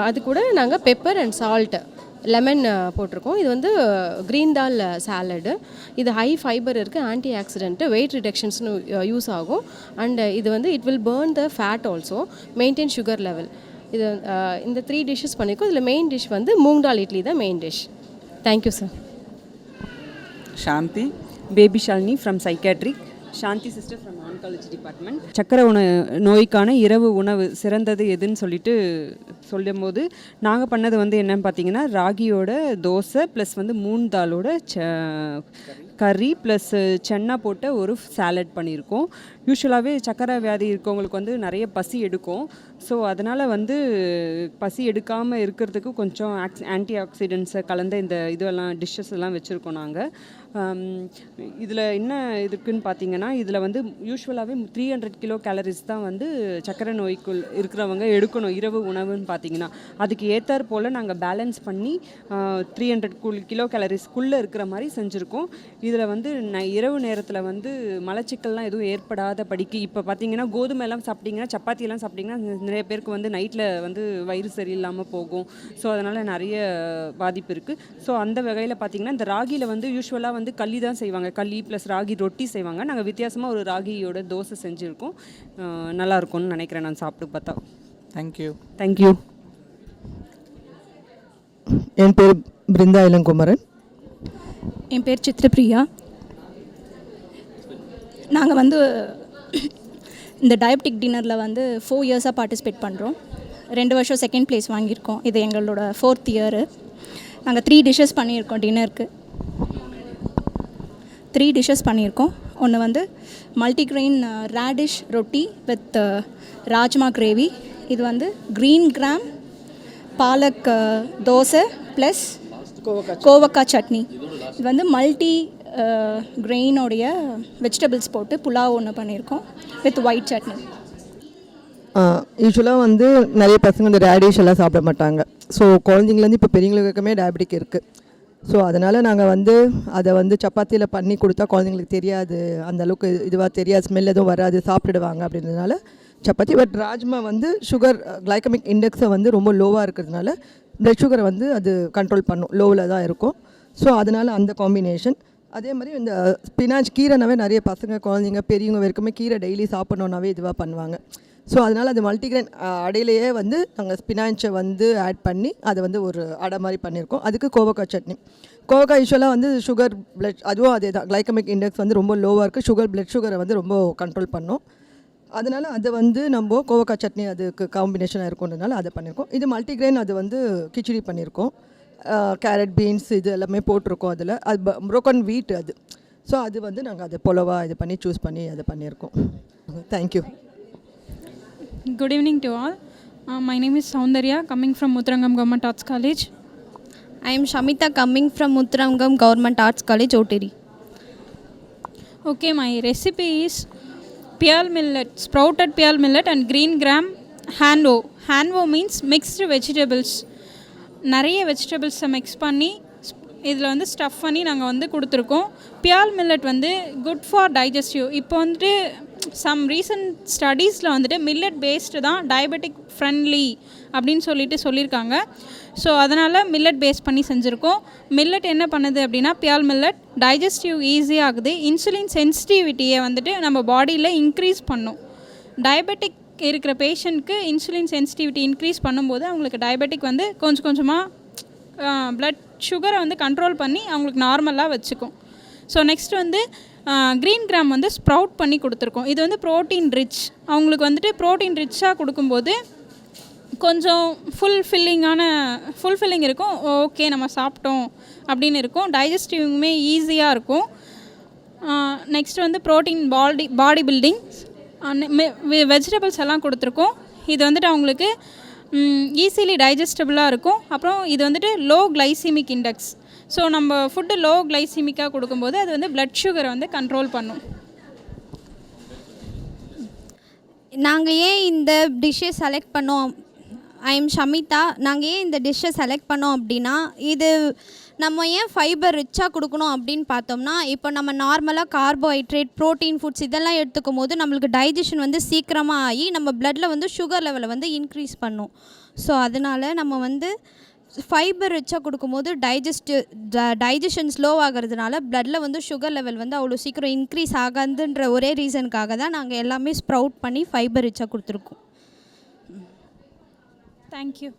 அது கூட நாங்கள் பெப்பர் அண்ட் சால்ட், லெமன் போட்டிருக்கோம். இது வந்து க்ரீன் தால் சாலடு. இது ஹை ஃபைபர் இருக்குது, ஆன்டி ஆக்சிடென்ட்டு, வெயிட் ரிடக்ஷன்ஸ்னு யூஸ் ஆகும். அண்ட் இது வந்து it will burn the fat also, maintain sugar level. இது இந்த 3 டிஷ்ஷஸ் பண்ணியிருக்கோம். இதில் மெயின் டிஷ் வந்து மூங் தால் இட்லி தான் main dish. Thank you sir. Shanthi, baby Shalini from psychiatric. Shanthi sister from oncology department. சக்கரை நோய்க்கான இரவு உணவு சிறந்தது எதுன்னு சொல்லிட்டு சொல்லும்போது நாங்கள் பண்ணது வந்து என்னன்னு பார்த்தீங்கன்னா, ராகியோட தோசை ப்ளஸ் வந்து மூணு தாலோட கறி ப்ளஸ் சென்னா போட்ட ஒரு சாலட் பண்ணியிருக்கோம். யூஸ்வலாகவே சக்கரை வியாதி இருக்கவங்களுக்கு வந்து நிறைய பசி எடுக்கும். ஸோ அதனால் வந்து பசி எடுக்காமல் இருக்கிறதுக்கு கொஞ்சம் ஆன்டி ஆக்சிடென்ட்ஸை கலந்த இந்த இதெல்லாம் டிஷ்ஷஸ் எல்லாம் வச்சுருக்கோம் நாங்கள். இதில் என்ன இருக்குதுன்னு பார்த்தீங்கன்னா, இதில் வந்து யூஸ்வலாகவே 300 கிலோ கேலரிஸ் தான் வந்து சக்கரை நோய்க்குள் இருக்கிறவங்க எடுக்கணும் இரவு உணவுன்னு பார்த்தீங்கன்னா. அதுக்கு ஏற்றாற் போல் நாங்கள் பேலன்ஸ் பண்ணி 300 கிலோ கேலரிஸ்க்குள்ளே இருக்கிற மாதிரி செஞ்சுருக்கோம். இதில் வந்து இரவு நேரத்தில் வந்து மலச்சிக்கல்லாம் எதுவும் ஏற்படாத படிக்கு இப்போ பார்த்தீங்கன்னா கோதுமை எல்லாம் சாப்பிட்டிங்கன்னா, சப்பாத்தியெல்லாம் சாப்பிட்டிங்கன்னா நிறைய பேருக்கு வந்து நைட்டில் வந்து வயிறு சரியில்லாமல் போகும். ஸோ அதனால் நிறைய பாதிப்பு இருக்குது. ஸோ அந்த வகையில் பார்த்திங்கன்னா இந்த ராகியில் வந்து யூஸ்வலாக வந்து களி தான் செய்வாங்க. களி ப்ளஸ் ராகி ரொட்டி செய்வாங்க. நாங்கள் வித்தியாசமாக ஒரு ராகியோட தோசை செஞ்சுருக்கோம். நல்லாயிருக்கும்னு நினைக்கிறேன் நான் சாப்பிட்டு பார்த்தா. தேங்க்யூ. என் பேர் பிருந்தா இளங்குமரன். என் பேர் சித்ரபிரியா. நாங்கள் வந்து இந்த டயபெட்டிக் டின்னரில் வந்து 4 இயர்ஸாக பார்ட்டிசிபேட் பண்ணுறோம். 2 வருஷம் செகண்ட் ப்ளேஸ் வாங்கியிருக்கோம். இது எங்களோட 4th இயரு. நாங்கள் 3 டிஷ்ஷஸ் பண்ணியிருக்கோம் டின்னருக்கு. 3 டிஷ்ஷஸ் பண்ணியிருக்கோம். ஒன்று வந்து multigrain radish roti with rajma gravy. இது வந்து green gram palak dosa plus கோவக்காய் சட்னி. இது வந்து மல்டி கிரெயினோடைய வெஜிடபிள்ஸ் போட்டு புலாவ் ஒன்று பண்ணியிருக்கோம் வித் ஒயிட் சட்னி. யூஸ்வலாக வந்து நிறைய பசங்க இந்த ரேடிஷ் எல்லாம் சாப்பிட மாட்டாங்க. ஸோ குழந்தைங்கலேருந்து இப்போ பெரியவங்களுக்குமே டயபெட்டிக் இருக்குது. ஸோ அதனால் நாங்கள் வந்து அதை வந்து சப்பாத்தியில் பண்ணி கொடுத்தா குழந்தைங்களுக்கு தெரியாது, அந்தளவுக்கு இதுவாக தெரியாது, ஸ்மெல் எதுவும் வராது, சாப்பிட்டுடுவாங்க அப்படின்றதுனால சப்பாத்தி. பட் ராஜ்மா வந்து சுகர் கிளைக்கமிக் இண்டெக்ஸை வந்து ரொம்ப லோவாக இருக்கிறதுனால ப்ளட் சுகரை வந்து அது கண்ட்ரோல் பண்ணும், லோவில் தான் இருக்கும். ஸோ அதனால் அந்த காம்பினேஷன். அதே மாதிரி இந்த ஸ்பினாச் கீரைனாவே நிறைய பசங்க குழந்தைங்க பெரியவங்க வரைக்குமே கீரை டெய்லி சாப்பிட்ணுன்னாவே இதுவாக பண்ணுவாங்க. ஸோ அதனால் அது மல்டிகிரெயின் அடையிலேயே வந்து நாங்கள் ஸ்பினாச்சை வந்து ஆட் பண்ணி அதை வந்து ஒரு அடை மாதிரி பண்ணியிருக்கோம். அதுக்கு கோவக்காய் சட்னி. கோவக்காய் யூஸ்வலாக வந்து சுகர் பிளட் அதுவும் அதே தான், கிளைக்கமிக் இண்டெக்ஸ் வந்து ரொம்ப லோவாக இருக்குது, சுகர் பிளட் சுகரை வந்து ரொம்ப கண்ட்ரோல் பண்ணும். அதனால் அது வந்து நம்ம கோவக்காய் சட்னி அதுக்கு காம்பினேஷனாக இருக்குன்றதுனால அதை பண்ணியிருக்கோம். இது மல்டிகிரெயின், அது வந்து கிச்சடி பண்ணியிருக்கோம். கேரட் பீன்ஸ் இது எல்லாமே போட்டிருக்கோம் அதில். அது ப்ரோக்கன் வீட் அது. ஸோ அது வந்து நாங்கள் அதை பொலவா இது பண்ணி சூஸ் பண்ணி அதை பண்ணியிருக்கோம். Thank you. Good evening to all. My name is Soundarya, coming from Mutharangam Government Arts College. I am Shamita, coming from Mutharangam Government Arts College, Oteri. Okay, my recipe is pearl millet, sprouted pearl millet and green gram hanvo. Hanvo means mixed vegetables. நிறைய வெஜிடபிள்ஸை mix பண்ணி இதில் வந்து stuff பண்ணி நாங்கள் வந்து கொடுத்துருக்கோம். பியால் millet வந்து good for digestive. இப்போ வந்துட்டு சம் ரீசன்ட் ஸ்டடீஸில் வந்துட்டு மில்லட் பேஸ்டு தான் டயபெட்டிக் ஃப்ரெண்ட்லி அப்படின்னு சொல்லியிருக்காங்க. ஸோ அதனால் மில்லட் பேஸ் பண்ணி செஞ்சுருக்கோம். மில்லட் என்ன பண்ணுது அப்படின்னா, பியால் மில்லட் டைஜஸ்டிவ் ஈஸியாகுது. இன்சுலின் சென்சிட்டிவிட்டியை வந்துட்டு நம்ம பாடியில் இன்க்ரீஸ் பண்ணும். டயபெட்டிக் இருக்கிற பேஷண்ட்க்கு இன்சுலின் சென்சிட்டிவிட்டி இன்க்ரீஸ் பண்ணும்போது அவங்களுக்கு டயபெட்டிக் வந்து கொஞ்சம் கொஞ்சமாக ப்ளட் சுகரை வந்து கண்ட்ரோல் பண்ணி அவங்களுக்கு நார்மலாக வச்சுக்கும். ஸோ நெக்ஸ்ட் வந்து க்ரீன் கிராம் வந்து ஸ்ப்ரவுட் பண்ணி கொடுத்துருக்கோம். இது வந்து ப்ரோட்டீன் ரிச். அவங்களுக்கு வந்துட்டு ப்ரோட்டீன் ரிச்சாக கொடுக்கும்போது கொஞ்சம் ஃபுல்ஃபில்லிங் இருக்கும். ஓகே நம்ம சாப்பிட்டோம் அப்படின்னு இருக்கும். டைஜஸ்டிவுமே ஈஸியாக இருக்கும். நெக்ஸ்ட் வந்து ப்ரோட்டீன் பாடி பில்டிங் வெஜிடபிள்ஸ் எல்லாம் கொடுத்துருக்கோம். இது வந்துட்டு அவங்களுக்கு ஈஸிலி டைஜஸ்டபுளாக இருக்கும். அப்புறம் இது வந்துட்டு லோ கிளைசிமிக் இண்டெக்ஸ். ஸோ நம்ம ஃபுட்டு லோ கிளைசிமிக்காக கொடுக்கும்போது அது வந்து ப்ளட் சுகரை வந்து கண்ட்ரோல் பண்ணும். நாங்கள் ஏன் இந்த டிஷ்ஷை செலக்ட் பண்ணோம், ஐ எம் ஷமிதா. நாங்கள் ஏன் இந்த டிஷ்ஷை செலக்ட் பண்ணோம் அப்படின்னா, இது நம்ம ஏன் ஃபைபர் ரிச்சாக கொடுக்கணும் அப்படின்னு பார்த்தோம்னா, இப்போ நம்ம நார்மலாக கார்போஹைட்ரேட், ப்ரோட்டீன் ஃபுட்ஸ் இதெல்லாம் எடுத்துக்கும் போது நம்மளுக்கு டைஜஷன் வந்து சீக்கிரமாக ஆகி நம்ம பிளட்டில் வந்து சுகர் லெவலை வந்து இன்க்ரீஸ் பண்ணும். ஸோ அதனால் நம்ம வந்து ஃபைபர் ரிச்சாக கொடுக்கும்போது டைஜஷன் ஸ்லோ ஆகிறதுனால பிளட்டில் வந்து சுகர் லெவல் வந்து அவ்வளோ சீக்கிரம் இன்க்ரீஸ் ஆகாதுன்ற ஒரே ரீசனுக்காக தான் நாங்கள் எல்லாமே ஸ்ப்ரவுட் பண்ணி ஃபைபர் ரிச்சாக கொடுத்துருக்கோம். Thank you.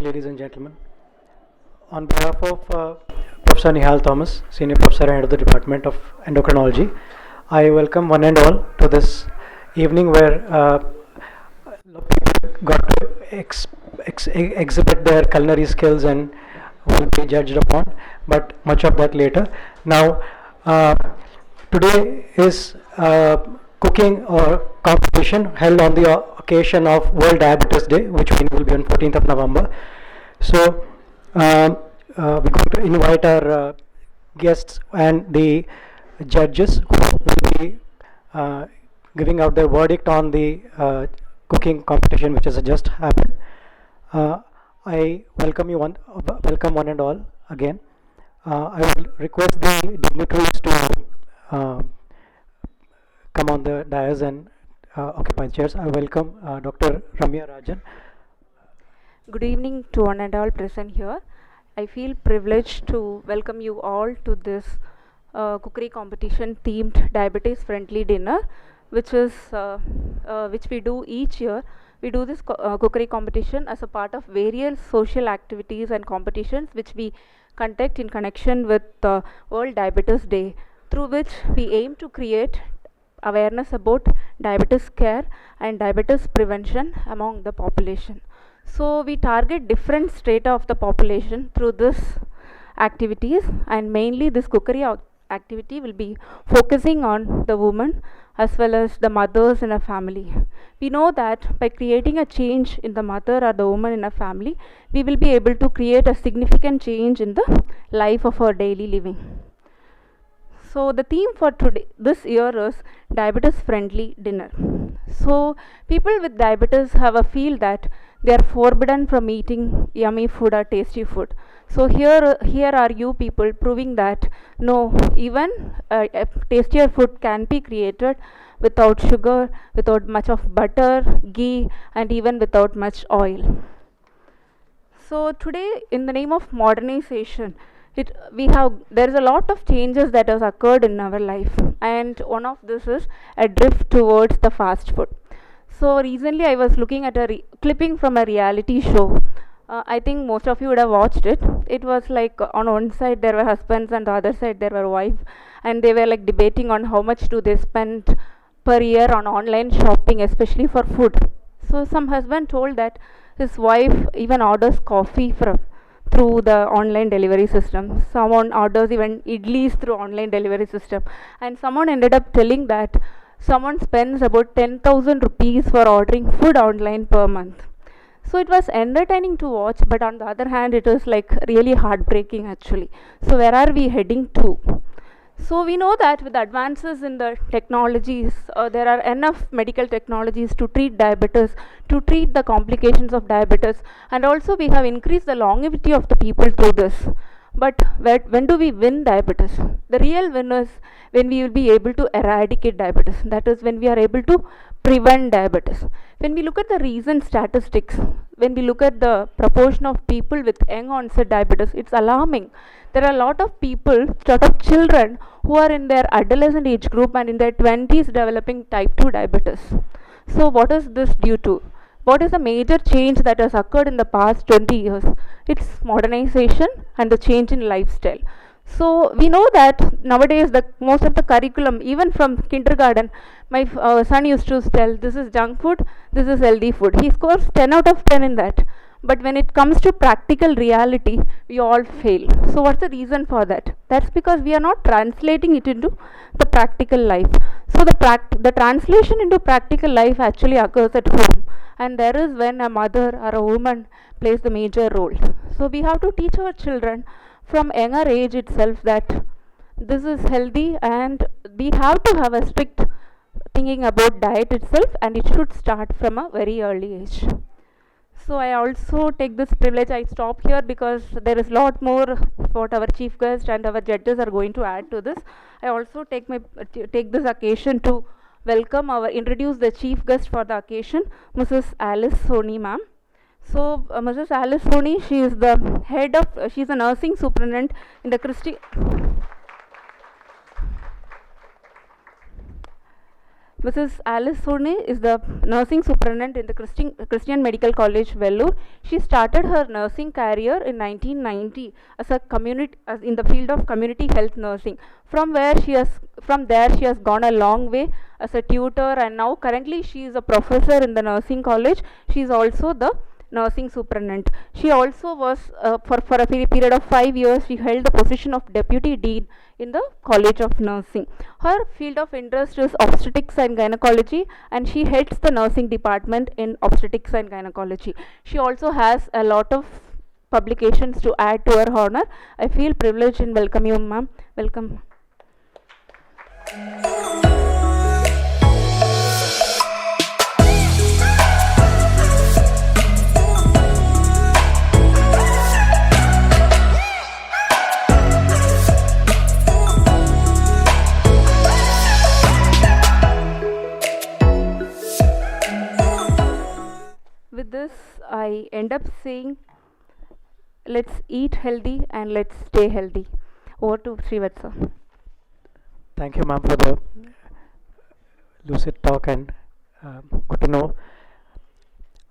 ladies and gentlemen. On behalf of Professor Nihal Thomas, Senior Professor and Head of the Department of Endocrinology, I welcome one and all to this evening where people got to exhibit their culinary skills and will be judged upon, but much of that later. Now, today is cooking or competition held on the occasion of World Diabetes Day, which will be on 14th of November. So, we're going to invite our guests and the judges who will be giving out their verdict on the cooking competition which has just happened. I welcome welcome one and all again. I will request the dignitaries to come on the dais and occupy chairs. I welcome Dr. Remya Rajan. Good evening to one and all present here. I feel privileged to welcome you all to this cookery competition themed diabetes friendly dinner, which we do each year. We do this cookery competition as a part of various social activities and competitions which we conduct in connection with World Diabetes Day, through which we aim to create awareness about diabetes care and diabetes prevention among the population. So we target different strata of the population through this activities, and mainly this cookery activity will be focusing on the women as well as the mothers in a family. We know that by creating a change in the mother or the woman in a family, we will be able to create a significant change in the life of our daily living. So the theme for this year is diabetes friendly dinner. So people with diabetes have a feel that they are forbidden from eating yummy food or tasty food. So here are you people proving that no, even a tastier food can be created without sugar, without much of butter, ghee, and even without much oil. So today, in the name of modernization, there is a lot of changes that has occurred in our life, and one of this is a drift towards the fast food. So recently I was looking at a clipping from a reality show. I think most of you would have watched it. It was like on one side there were husbands and the other side there were wives, and they were like debating on how much do they spend per year on online shopping, especially for food. So some husband told that his wife even orders coffee through the online delivery system. Someone orders even idlis through online delivery system, and someone ended up telling that someone spends about 10,000 rupees for ordering food online per month. So it was entertaining to watch, but on the other hand it is like really heartbreaking actually. So where are we heading to? So we know that with advances in the technologies, there are enough medical technologies to treat diabetes, to treat the complications of diabetes, and also we have increased the longevity of the people through this. But when do we win diabetes? The real win is when we will be able to eradicate diabetes. That is when we are able to prevent diabetes. When we look at the recent statistics, when we look at the proportion of people with young onset diabetes, it's alarming. There are a lot of people, lot of children who are in their adolescent age group and in their 20s developing type 2 diabetes. So what is this due to? What is the major change that has occurred in the past 20 years? It's modernization and the change in lifestyle. So we know that nowadays most of the curriculum, even from kindergarten, my son used to tell, this is junk food, this is healthy food. He scores 10 out of 10 in that. But when it comes to practical reality, we all fail. So what's the reason for that? That's because we are not translating it into the practical life. So the translation into practical life actually occurs at home. And there is when a mother or a woman plays the major role. So we have to teach our children from younger age itself that this is healthy, and we have to have a strict thinking about diet itself, and it should start from a very early age. So I also take this privilege, I stop here because there is a lot more what our chief guest and our judges are going to add to this. I also take this occasion to introduce the chief guest for the occasion, Mrs. Alice Sony ma'am. So Mrs. Alice Sony, she is the she's a nursing superintendent in the Mrs. Alice Sony is the nursing superintendent in the Christian Medical College, Vellore. She started her nursing career in 1990 as a in the field of community health nursing. From there, she has gone a long way as a tutor, and now currently she is a professor in the nursing college. She is also the nursing superintendent. She also was, for a period of 5 years, she held the position of deputy dean in the College of Nursing. Her field of interest is obstetrics and gynecology, and she heads the nursing department in obstetrics and gynecology. She also has a lot of publications to add to her honor. I feel privileged in welcoming you, ma'am. Welcome. With this, I end up saying, let's eat healthy and let's stay healthy. Over to Srivatsa. Thank you, ma'am, for the lucid talk and good to know.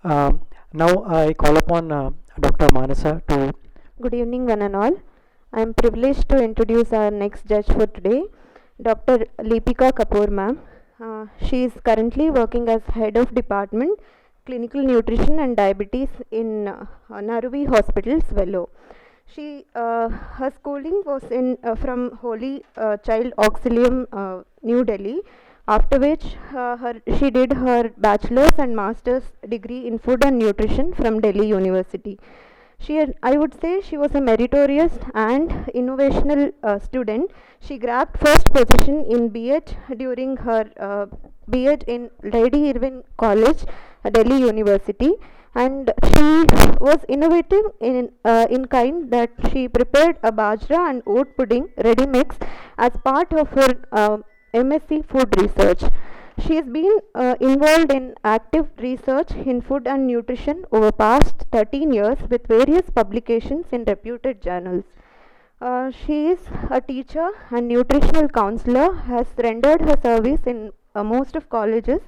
Now I call upon Dr. Manasa to. Good evening, one and all. I am privileged to introduce our next judge for today, Dr. Leepica Kapoor, ma'am. She is currently working as head of department clinical nutrition and diabetes in Naruvi hospitals, Vellore. Her schooling was from Holy Child Auxilium, New Delhi, after which she did her bachelor's and master's degree in food and nutrition from Delhi University. I would say she was a meritorious and innovational student. She grabbed first position in B.Ed during her B.Ed in Lady Irwin College, Delhi University, and she was innovative in kind that she prepared a bajra and oat pudding ready mix as part of her MSc Food Research. She has been involved in active research in food and nutrition over past 13 years with various publications in reputed journals. She is a teacher and nutritional counselor, has rendered her service in most of colleges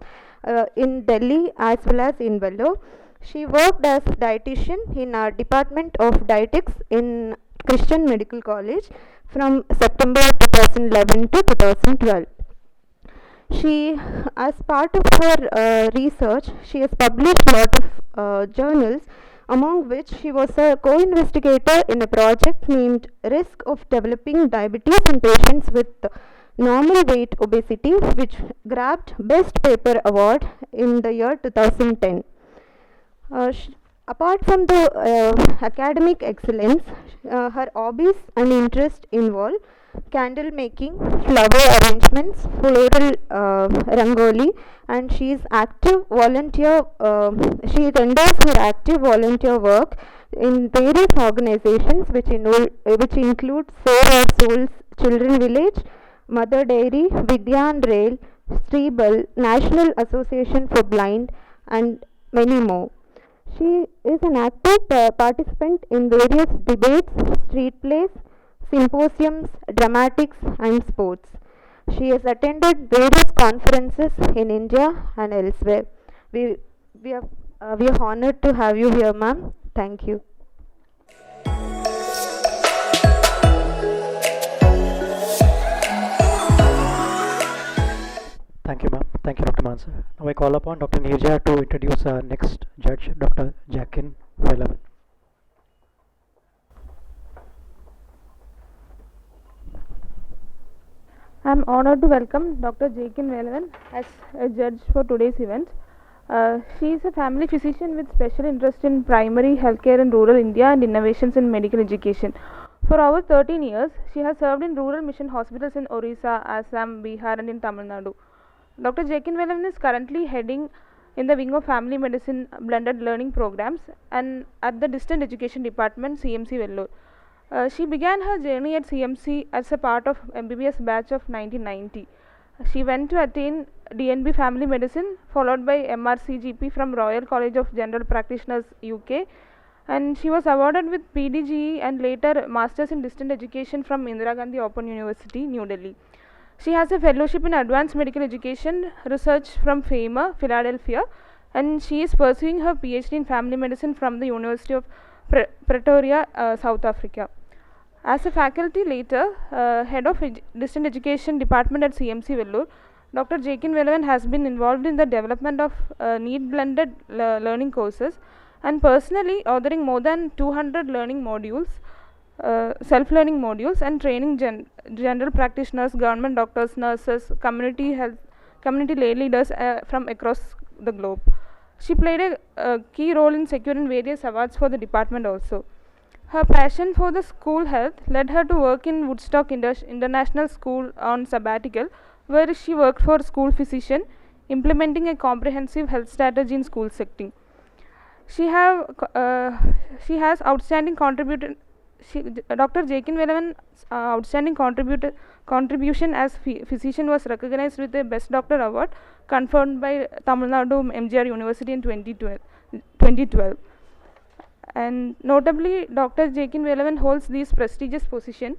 in Delhi as well as in Vellore. She worked as dietitian in our Department of Dietetics in Christian Medical College from September 2011 to 2012. She, as part of her research, she has published a lot of journals, among which she was a co-investigator in a project named Risk of Developing Diabetes in Patients with Normal Weight Obesity, which grabbed Best Paper Award in the year 2010. Apart from the academic excellence, her hobbies and interests involve candle making, flower arrangements, floral rangoli, and she is active volunteer. She renders her active volunteer work in various organizations, which include Save Our Souls Children Village, Mother Dairy, Vidyan Rail, Streebal, National Association for Blind, and many more. She is an active participant in various debates, street plays, symposiums, dramatics, and sports. She has attended various conferences in India and elsewhere. We are honored to have you here, ma'am. Thank you. Thank you, ma'am. Thank you, Dr. Mansa. Now I call upon Dr. Nirja to introduce our next judge, Dr. Jachin, Velavan. I am honored to welcome Dr. Jachin Velavan as a judge for today's event. She is a family physician with special interest in primary healthcare in rural India and innovations in medical education. For over 13 years, she has served in rural mission hospitals in Orissa, Assam, Bihar, and in Tamil Nadu. Dr. Jachin Velavan is currently heading in the wing of family medicine blended learning programs and at the distant education department CMC Vellore. She began her journey at CMC as a part of MBBS batch of 1990. She went to attain DNB Family Medicine, followed by MRCGP from Royal College of General Practitioners, UK, and she was awarded with PDGE and later Masters in Distant Education from Indira Gandhi Open University, New Delhi. She has a fellowship in advanced medical education research from FAMA, Philadelphia, and she is pursuing her PhD in family medicine from the University of Pretoria, South Africa. As a faculty later, head of distant education department at CMC Vellore, Dr. Jachin Velavan has been involved in the development of need-blended learning courses and personally authoring more than 200 learning modules, self-learning modules, and training general practitioners, government doctors, nurses, community lay leaders from across the globe. She played a key role in securing various awards for the department also. Her passion for the school health led her to work in Woodstock International School on sabbatical, where she worked for school physician, implementing a comprehensive health strategy in school setting. She has outstanding contributed. Dr. Jachin Velavan's outstanding contribution as physician was recognized with a Best Doctor Award conferred by Tamil Nadu MGR University in 2012. And notably, Dr. Jachin Velavan holds these prestigious positions: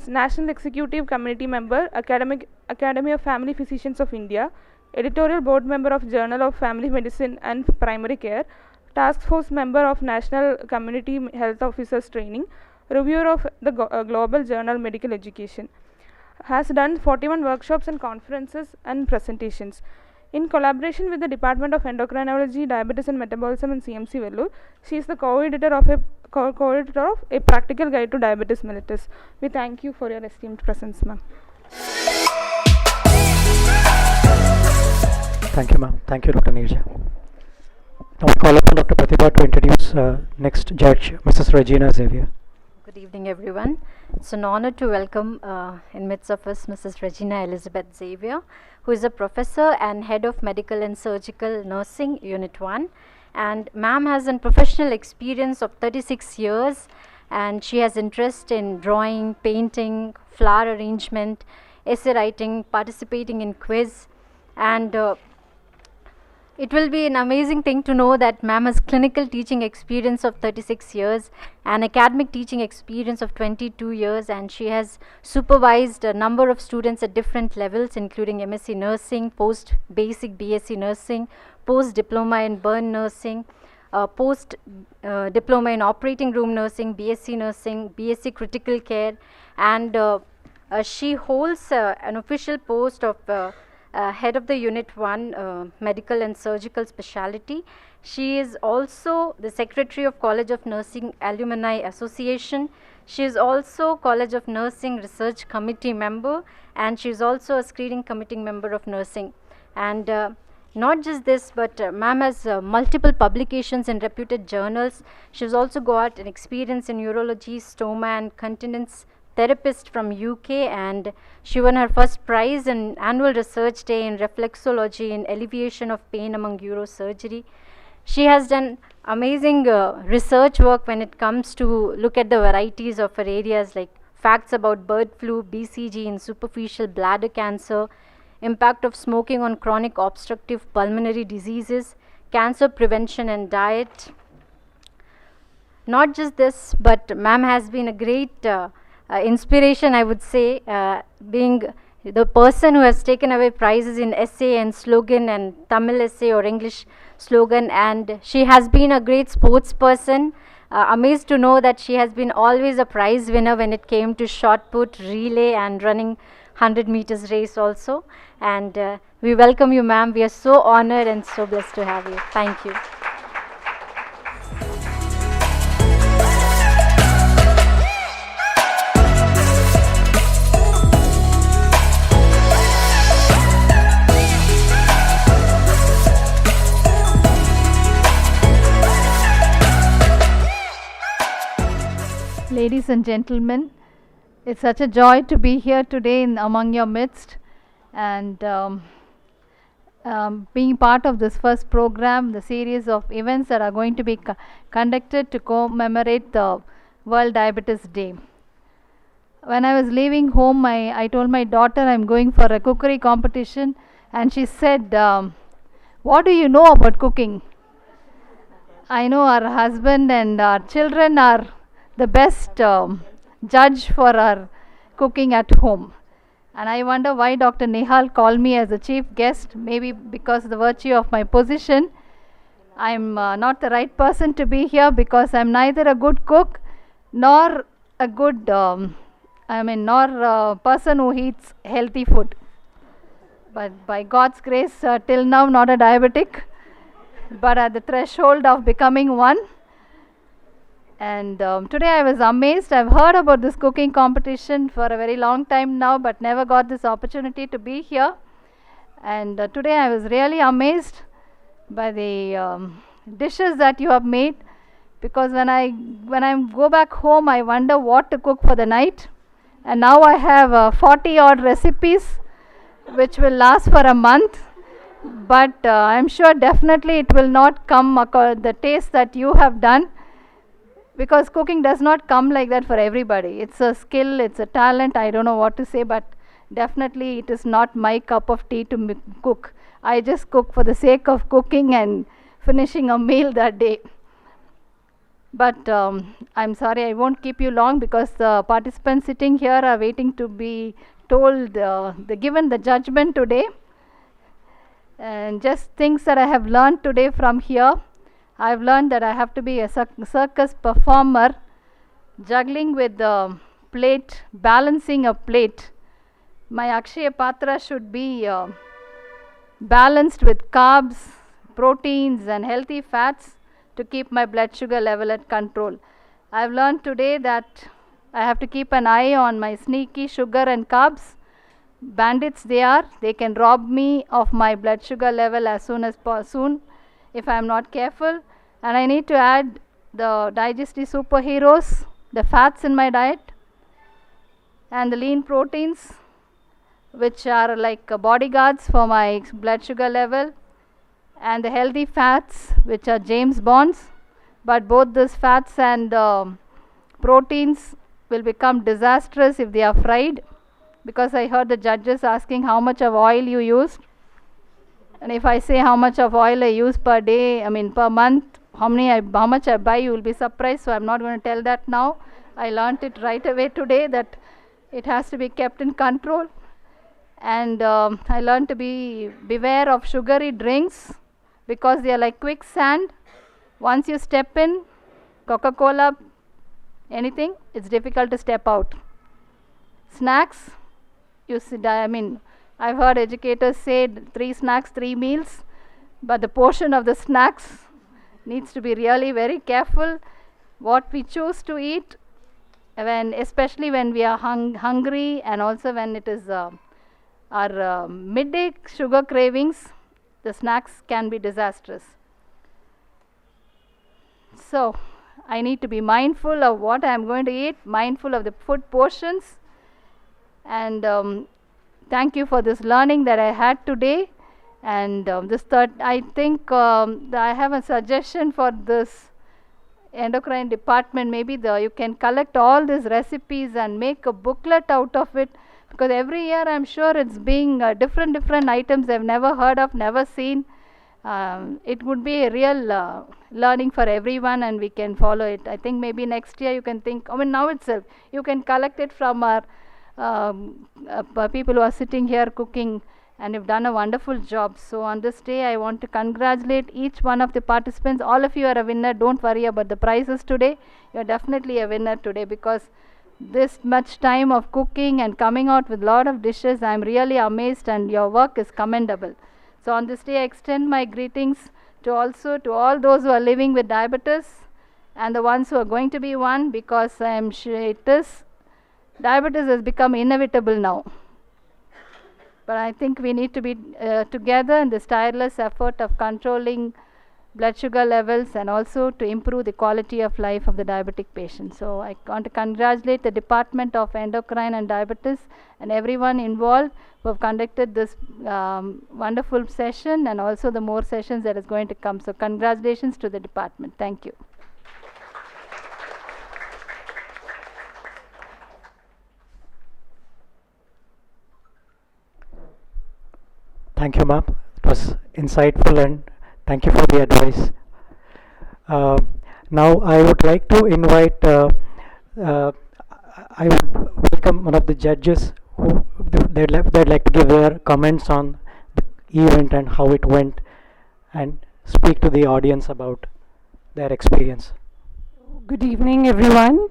National Executive Committee member, Academy of Family Physicians of India, editorial board member of Journal of Family Medicine and Primary Care, task force member of National Community Health Officers Training, reviewer of the Global Journal Medical Education. Has done 41 workshops and conferences and presentations. In collaboration with the Department of Endocrinology, Diabetes and Metabolism in CMC Vellore, she is the co-editor of a practical guide to diabetes mellitus. We thank you for your esteemed presence, ma'am. Thank you, ma'am. Thank you, Dr. Neerja. Now we call upon Dr. Pratibha to introduce next judge, Mrs. Regina Xavier. Good evening, everyone. It's an honor to welcome in midst of us Mrs. Regina Elizabeth Xavier, who is a professor and head of medical and surgical nursing, Unit 1. And ma'am has a professional experience of 36 years, and she has interest in drawing, painting, flower arrangement, essay writing, participating in quiz, and it will be an amazing thing to know that ma'am has clinical teaching experience of 36 years and academic teaching experience of 22 years, and she has supervised a number of students at different levels, including MSc Nursing, post-basic BSc Nursing, post-diploma in burn nursing, post-diploma in operating room nursing, BSc Nursing, BSc Critical Care, and she holds an official post of head of the Unit 1 Medical and Surgical Specialty. She is also the Secretary of College of Nursing Alumni Association. She is also College of Nursing Research Committee member, and she is also a screening committee member of nursing. And not just this, but ma'am has multiple publications in reputed journals. She has also got an experience in urology, stoma and continence therapist from UK, and she won her first prize in annual research day in reflexology in alleviation of pain among urosurgery. She has done amazing research work when it comes to look at the varieties of her areas like facts about bird flu, BCG in superficial bladder cancer, impact of smoking on chronic obstructive pulmonary diseases, cancer prevention and diet. Not just this, but ma'am has been a great inspiration, I would say, being the person who has taken away prizes in essay and slogan and Tamil essay or English slogan, and she has been a great sports person. Amazed to know that she has been always a prize winner when it came to shot put, relay and running 100 meters race also. And we welcome you, ma'am. We are so honored and so blessed to have you. Thank you. Ladies and gentlemen, it's such a joy to be here today among your midst, and being part of this first program, the series of events that are going to be conducted to commemorate the World Diabetes Day. When I was leaving home, I told my daughter I'm going for a cookery competition, and she said, what do you know about cooking? I know our husband and our children are the best judge for our cooking at home. And I wonder why Dr. Nihal called me as a chief guest, maybe because of the virtue of my position. I'm not the right person to be here because I'm neither a good cook nor a good, nor a person who eats healthy food. But by God's grace, till now not a diabetic, but at the threshold of becoming one. And today I was amazed. I've heard about this cooking competition for a very long time now, but never got this opportunity to be here. And today I was really amazed by the dishes that you have made, because when I go back home, I wonder what to cook for the night. And now I have 40 odd recipes which will last for a month, but I'm sure definitely it will not come the taste that you have done, because cooking does not come like that for everybody. It's a skill, it's a talent, I don't know what to say, but definitely it is not my cup of tea to cook. I just cook for the sake of cooking and finishing a meal that day. But I'm sorry, I won't keep you long, because the participants sitting here are waiting to be told, given the judgment today. And just things that I have learned today from here. I've learned that I have to be a circus performer, juggling with the plate, balancing a plate. My Akshaya Patra should be balanced with carbs, proteins and healthy fats to keep my blood sugar level at control. I've learned today that I have to keep an eye on my sneaky sugar and carbs. Bandits they are, they can rob me of my blood sugar level as soon if I am not careful. And I need to add the digestive superheroes, the fats in my diet, and the lean proteins, which are like bodyguards for my blood sugar level, and the healthy fats, which are James Bonds. But both these fats and proteins will become disastrous if they are fried, because I heard the judges asking how much of oil you used. And if I say how much of oil I use per day, per month, how much I buy, you will be surprised. So I'm not going to tell that now. I learnt it right away today that it has to be kept in control. And I learned to beware of sugary drinks, because they are like quicksand. Once you step in, Coca-Cola, anything, it's difficult to step out. Snacks, I've heard educators say 3 snacks, 3 meals, but the portion of the snacks needs to be really very careful. What we choose to eat, especially when we are hungry, and also when it is our midday sugar cravings, the snacks can be disastrous. So I need to be mindful of what I am going to eat, mindful of the food portions. And thank you for this learning that I had today. And I think I have a suggestion for this endocrine department. Maybe you can collect all these recipes and make a booklet out of it, because every year I'm sure it's being different items I've never heard of, never seen. It would be a real learning for everyone, and we can follow it. I think maybe next year you can think, now itself you can collect it from our people who are sitting here cooking, and you've done a wonderful job. So on this day I want to congratulate each one of the participants. All of you are a winner. Don't worry about the prizes today. You're definitely a winner today, because this much time of cooking and coming out with a lot of dishes, I'm really amazed, and your work is commendable. So on this day I extend my greetings to all those who are living with diabetes, and the ones who are going to be one, because I am sure diabetes has become inevitable now. But I think we need to be together in this tireless effort of controlling blood sugar levels, and also to improve the quality of life of the diabetic patient. So I want to congratulate the Department of Endocrine and Diabetes and everyone involved who have conducted this wonderful session, and also the more sessions that is going to come. So congratulations to the department. Thank you. Thank you, ma'am. It was insightful, and thank you for the advice. Now I would like to invite, I would welcome one of the judges, they'd like to give their comments on the event and how it went, and speak to the audience about their experience. Good evening, everyone.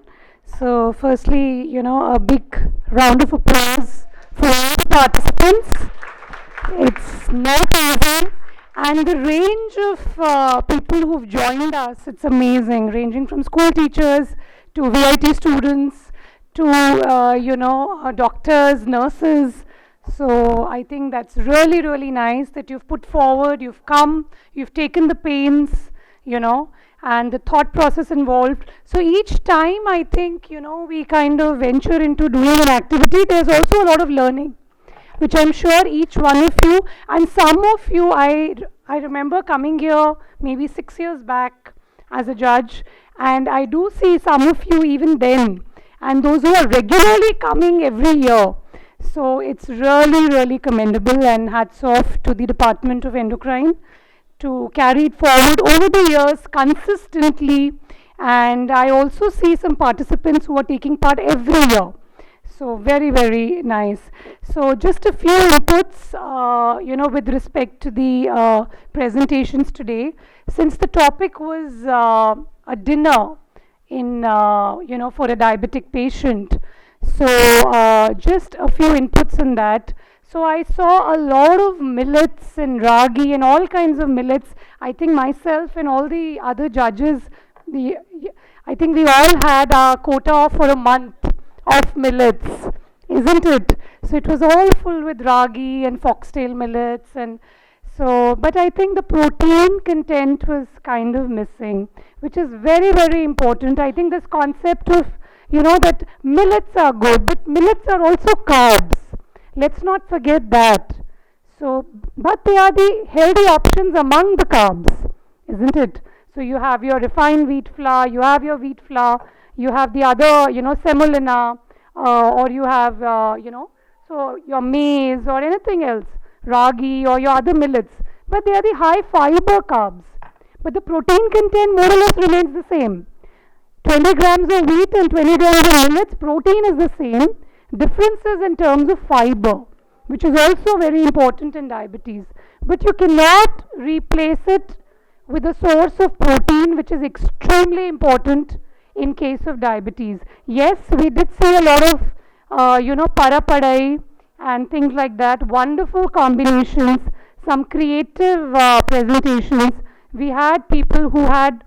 So, firstly, a big round of applause for all the participants. It's not easy, and the range of people who've joined us, it's amazing, ranging from school teachers to VIT students to, doctors, nurses. So I think that's really, really nice that you've put forward, you've come, you've taken the pains, and the thought process involved. So each time I think, we kind of venture into doing an activity, there's also a lot of learning, which I'm sure each one of you, and some of you, I remember coming here maybe 6 years back as a judge, and I do see some of you even then, and those who are regularly coming every year. So it's really, really commendable, and hats off to the Department of Endocrine to carry it forward over the years consistently. And I also see some participants who are taking part every year. So very, very nice. So just a few inputs, with respect to the presentations today. Since the topic was a dinner in, for a diabetic patient. So just a few inputs on that. So I saw a lot of millets and ragi and all kinds of millets. I think myself and all the other judges, I think we all had our quota for a month of millets, isn't it? So it was all full with ragi and foxtail millets, and so, but I think the protein content was kind of missing, which is very, very important. I think this concept of, that millets are good, but millets are also carbs. Let's not forget that. So, but they are the healthy options among the carbs, isn't it? So you have your refined wheat flour, you have your wheat flour, you have the other, semolina, or you have, so your maize or anything else, ragi or your other millets. But they are the high fiber carbs. But the protein content more or less remains the same. 20 grams of wheat and 20 grams of millets, protein is the same. Differences in terms of fiber, which is also very important in diabetes. But you cannot replace it with a source of protein, which is extremely important in case of diabetes. Yes, we did see a lot of, parapadai and things like that. Wonderful combinations, some creative presentations. We had people who had,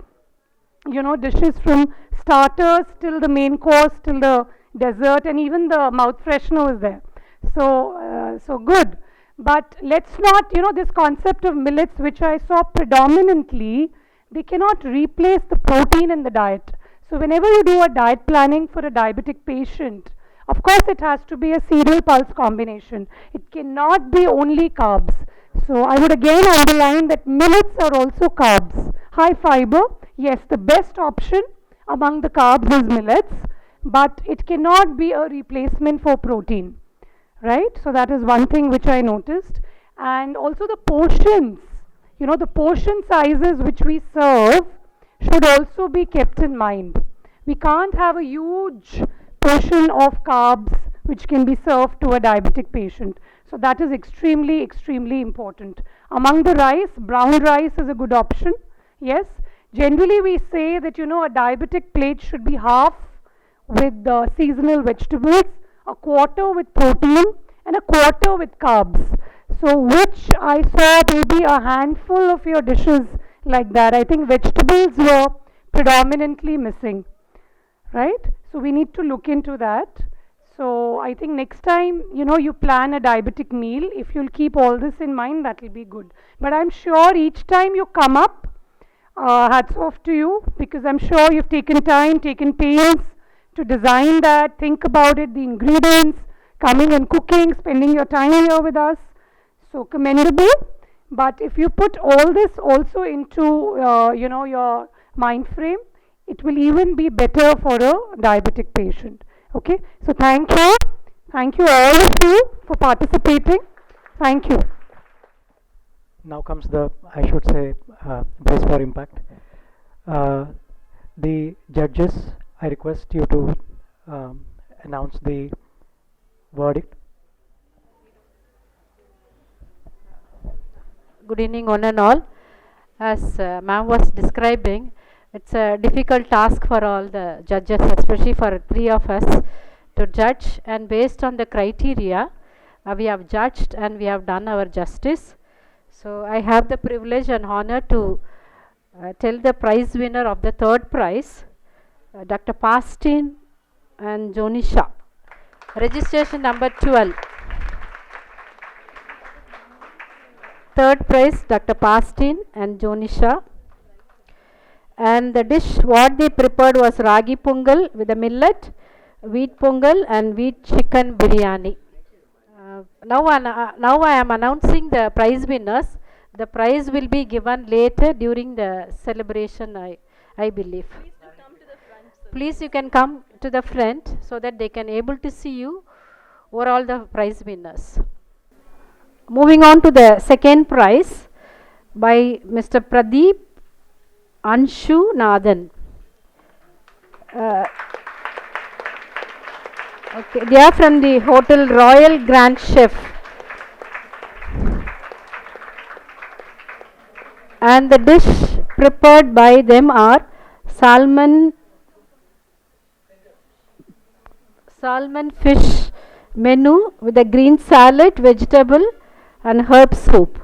dishes from starters till the main course, till the dessert, and even the mouth freshener was there. So, so good. But let's not, this concept of millets, which I saw predominantly, they cannot replace the protein in the diet. So whenever you do a diet planning for a diabetic patient, of course it has to be a cereal pulse combination. It cannot be only carbs. So I would again underline that millets are also carbs. High fiber, yes, the best option among the carbs is millets, but it cannot be a replacement for protein, right? So that is one thing which I noticed. And also the portions, the portion sizes which we serve should also be kept in mind. We can't have a huge portion of carbs which can be served to a diabetic patient. So that is extremely, extremely important. Among the rice, brown rice is a good option. Yes, generally we say that, a diabetic plate should be half with seasonal vegetables, a quarter with protein, and a quarter with carbs. So which I saw maybe a handful of your dishes like that. I think vegetables were predominantly missing, right? So we need to look into that. So I think next time, you plan a diabetic meal, if you'll keep all this in mind, that will be good. But I'm sure each time you come up, hats off to you, because I'm sure you've taken time, taken pains to design that, think about it, the ingredients, coming and cooking, spending your time here with us. So commendable. But if you put all this also into, your mind frame, it will even be better for a diabetic patient. Okay, so thank you. Thank you all of you for participating. Thank you. Now comes the, I should say, brace for impact. The judges, I request you to announce the verdict. Good evening, one and all. As ma'am was describing, it's a difficult task for all the judges, especially for three of us, to judge. And based on the criteria, we have judged and we have done our justice. So I have the privilege and honor to tell the prize winner of the third prize, Dr. Pastin and Jonisha. Registration number 12. Third prize, Dr. Pastin and Jonisha. And the dish what they prepared was ragi pongal with a millet, wheat pongal and wheat chicken biryani. Now I am announcing the prize winners. The prize will be given later during the celebration, I believe. Please, you can come to the front so that they can able to see you who are all the prize winners. Moving on to the second prize by Mr. Pradeep Anshu Nathan. Okay, they are from the Hotel Royal Grand Chef. And the dish prepared by them are salmon fish menu with a green salad, vegetable and herb soup.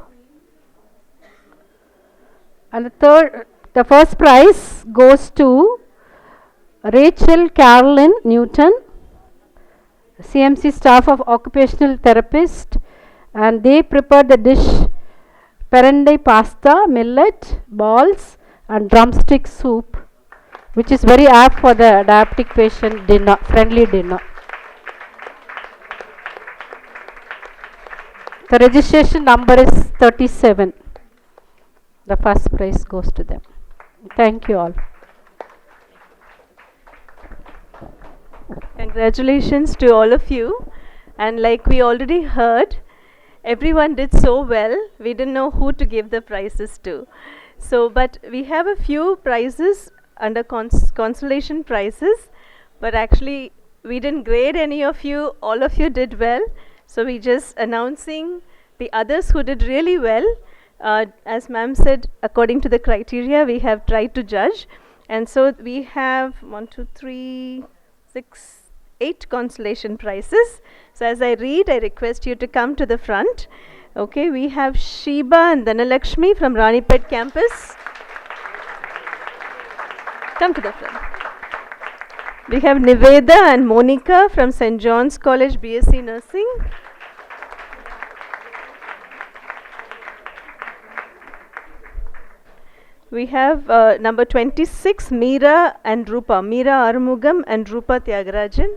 And the first prize goes to Rachel Carolyn Newton, CMC staff of occupational therapist, and they prepared the dish perende pasta, millet, balls and drumstick soup, which is very apt for the diabetic patient dinner, friendly dinner. The registration number is 37. The first prize goes to them. Thank you all. Congratulations to all of you. And like we already heard, everyone did so well. We didn't know who to give the prizes to. So, but we have a few prizes under consolation prizes, but actually we didn't grade any of you. All of you did well. So we just announcing the others who did really well. As ma'am said, according to the criteria, we have tried to judge. And so we have 8 consolation prizes. So as I read, I request you to come to the front. Okay, we have Sheba and Dhanalakshmi from Ranipet campus. Come to the front. We have Niveda and Monica from St. John's College, BSc Nursing. We have number 26, Meera and Rupa. Meera Arumugam and Rupa Tyagarajan.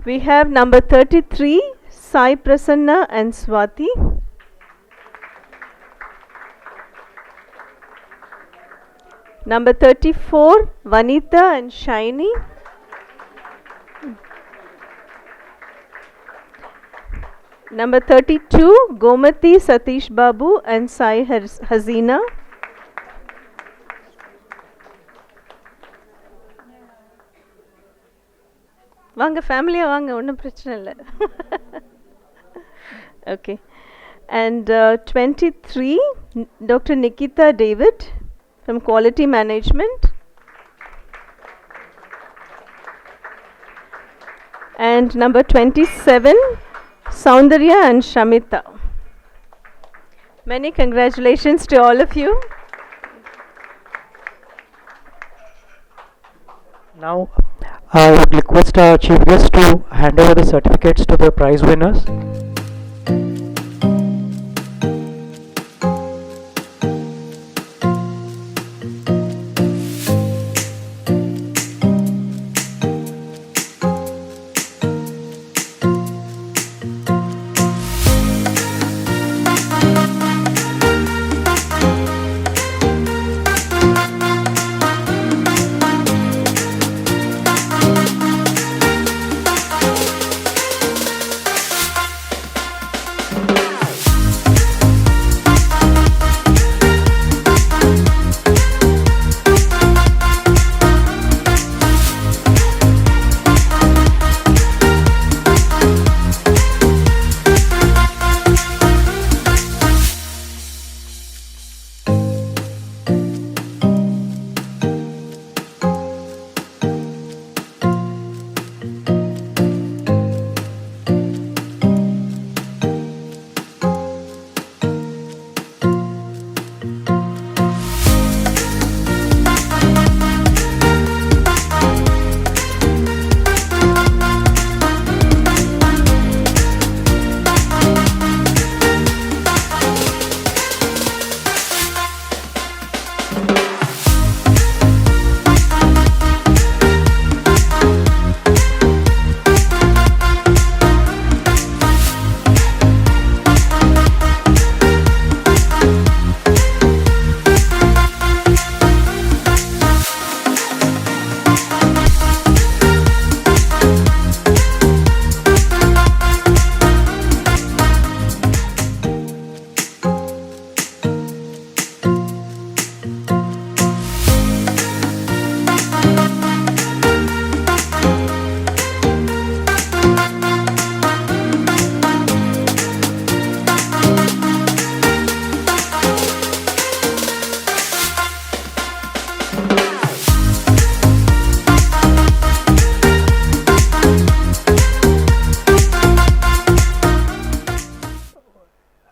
We have number 33, Sai Prasanna and Swati. Number 34, Vanita and Shiny. Number 32, Gomati Satish Babu and Sai Hazina. வாங்க ஃபேமிலியா வாங்க ஒன்றும் பிரச்சனை இல்லை okay. And 23, Dr. Nikita David from Quality Management. And number 27, Soundarya and Shamita. Many congratulations to all of you. Now I would request our chief guest to hand over the certificates to the prize winners.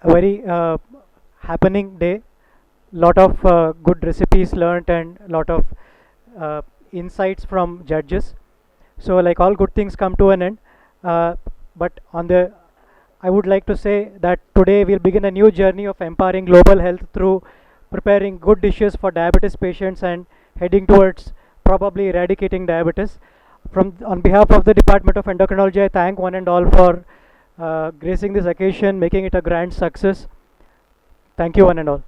a very happening day. Lot of good recipes learnt and lot of insights from judges. So like all good things come to an end, but I would like to say that today we'll begin a new journey of empowering global health through preparing good dishes for diabetes patients and heading towards probably eradicating diabetes. On behalf of the Department of Endocrinology, I thank one and all for gracing this occasion, making it a grand success. Thank you one and all.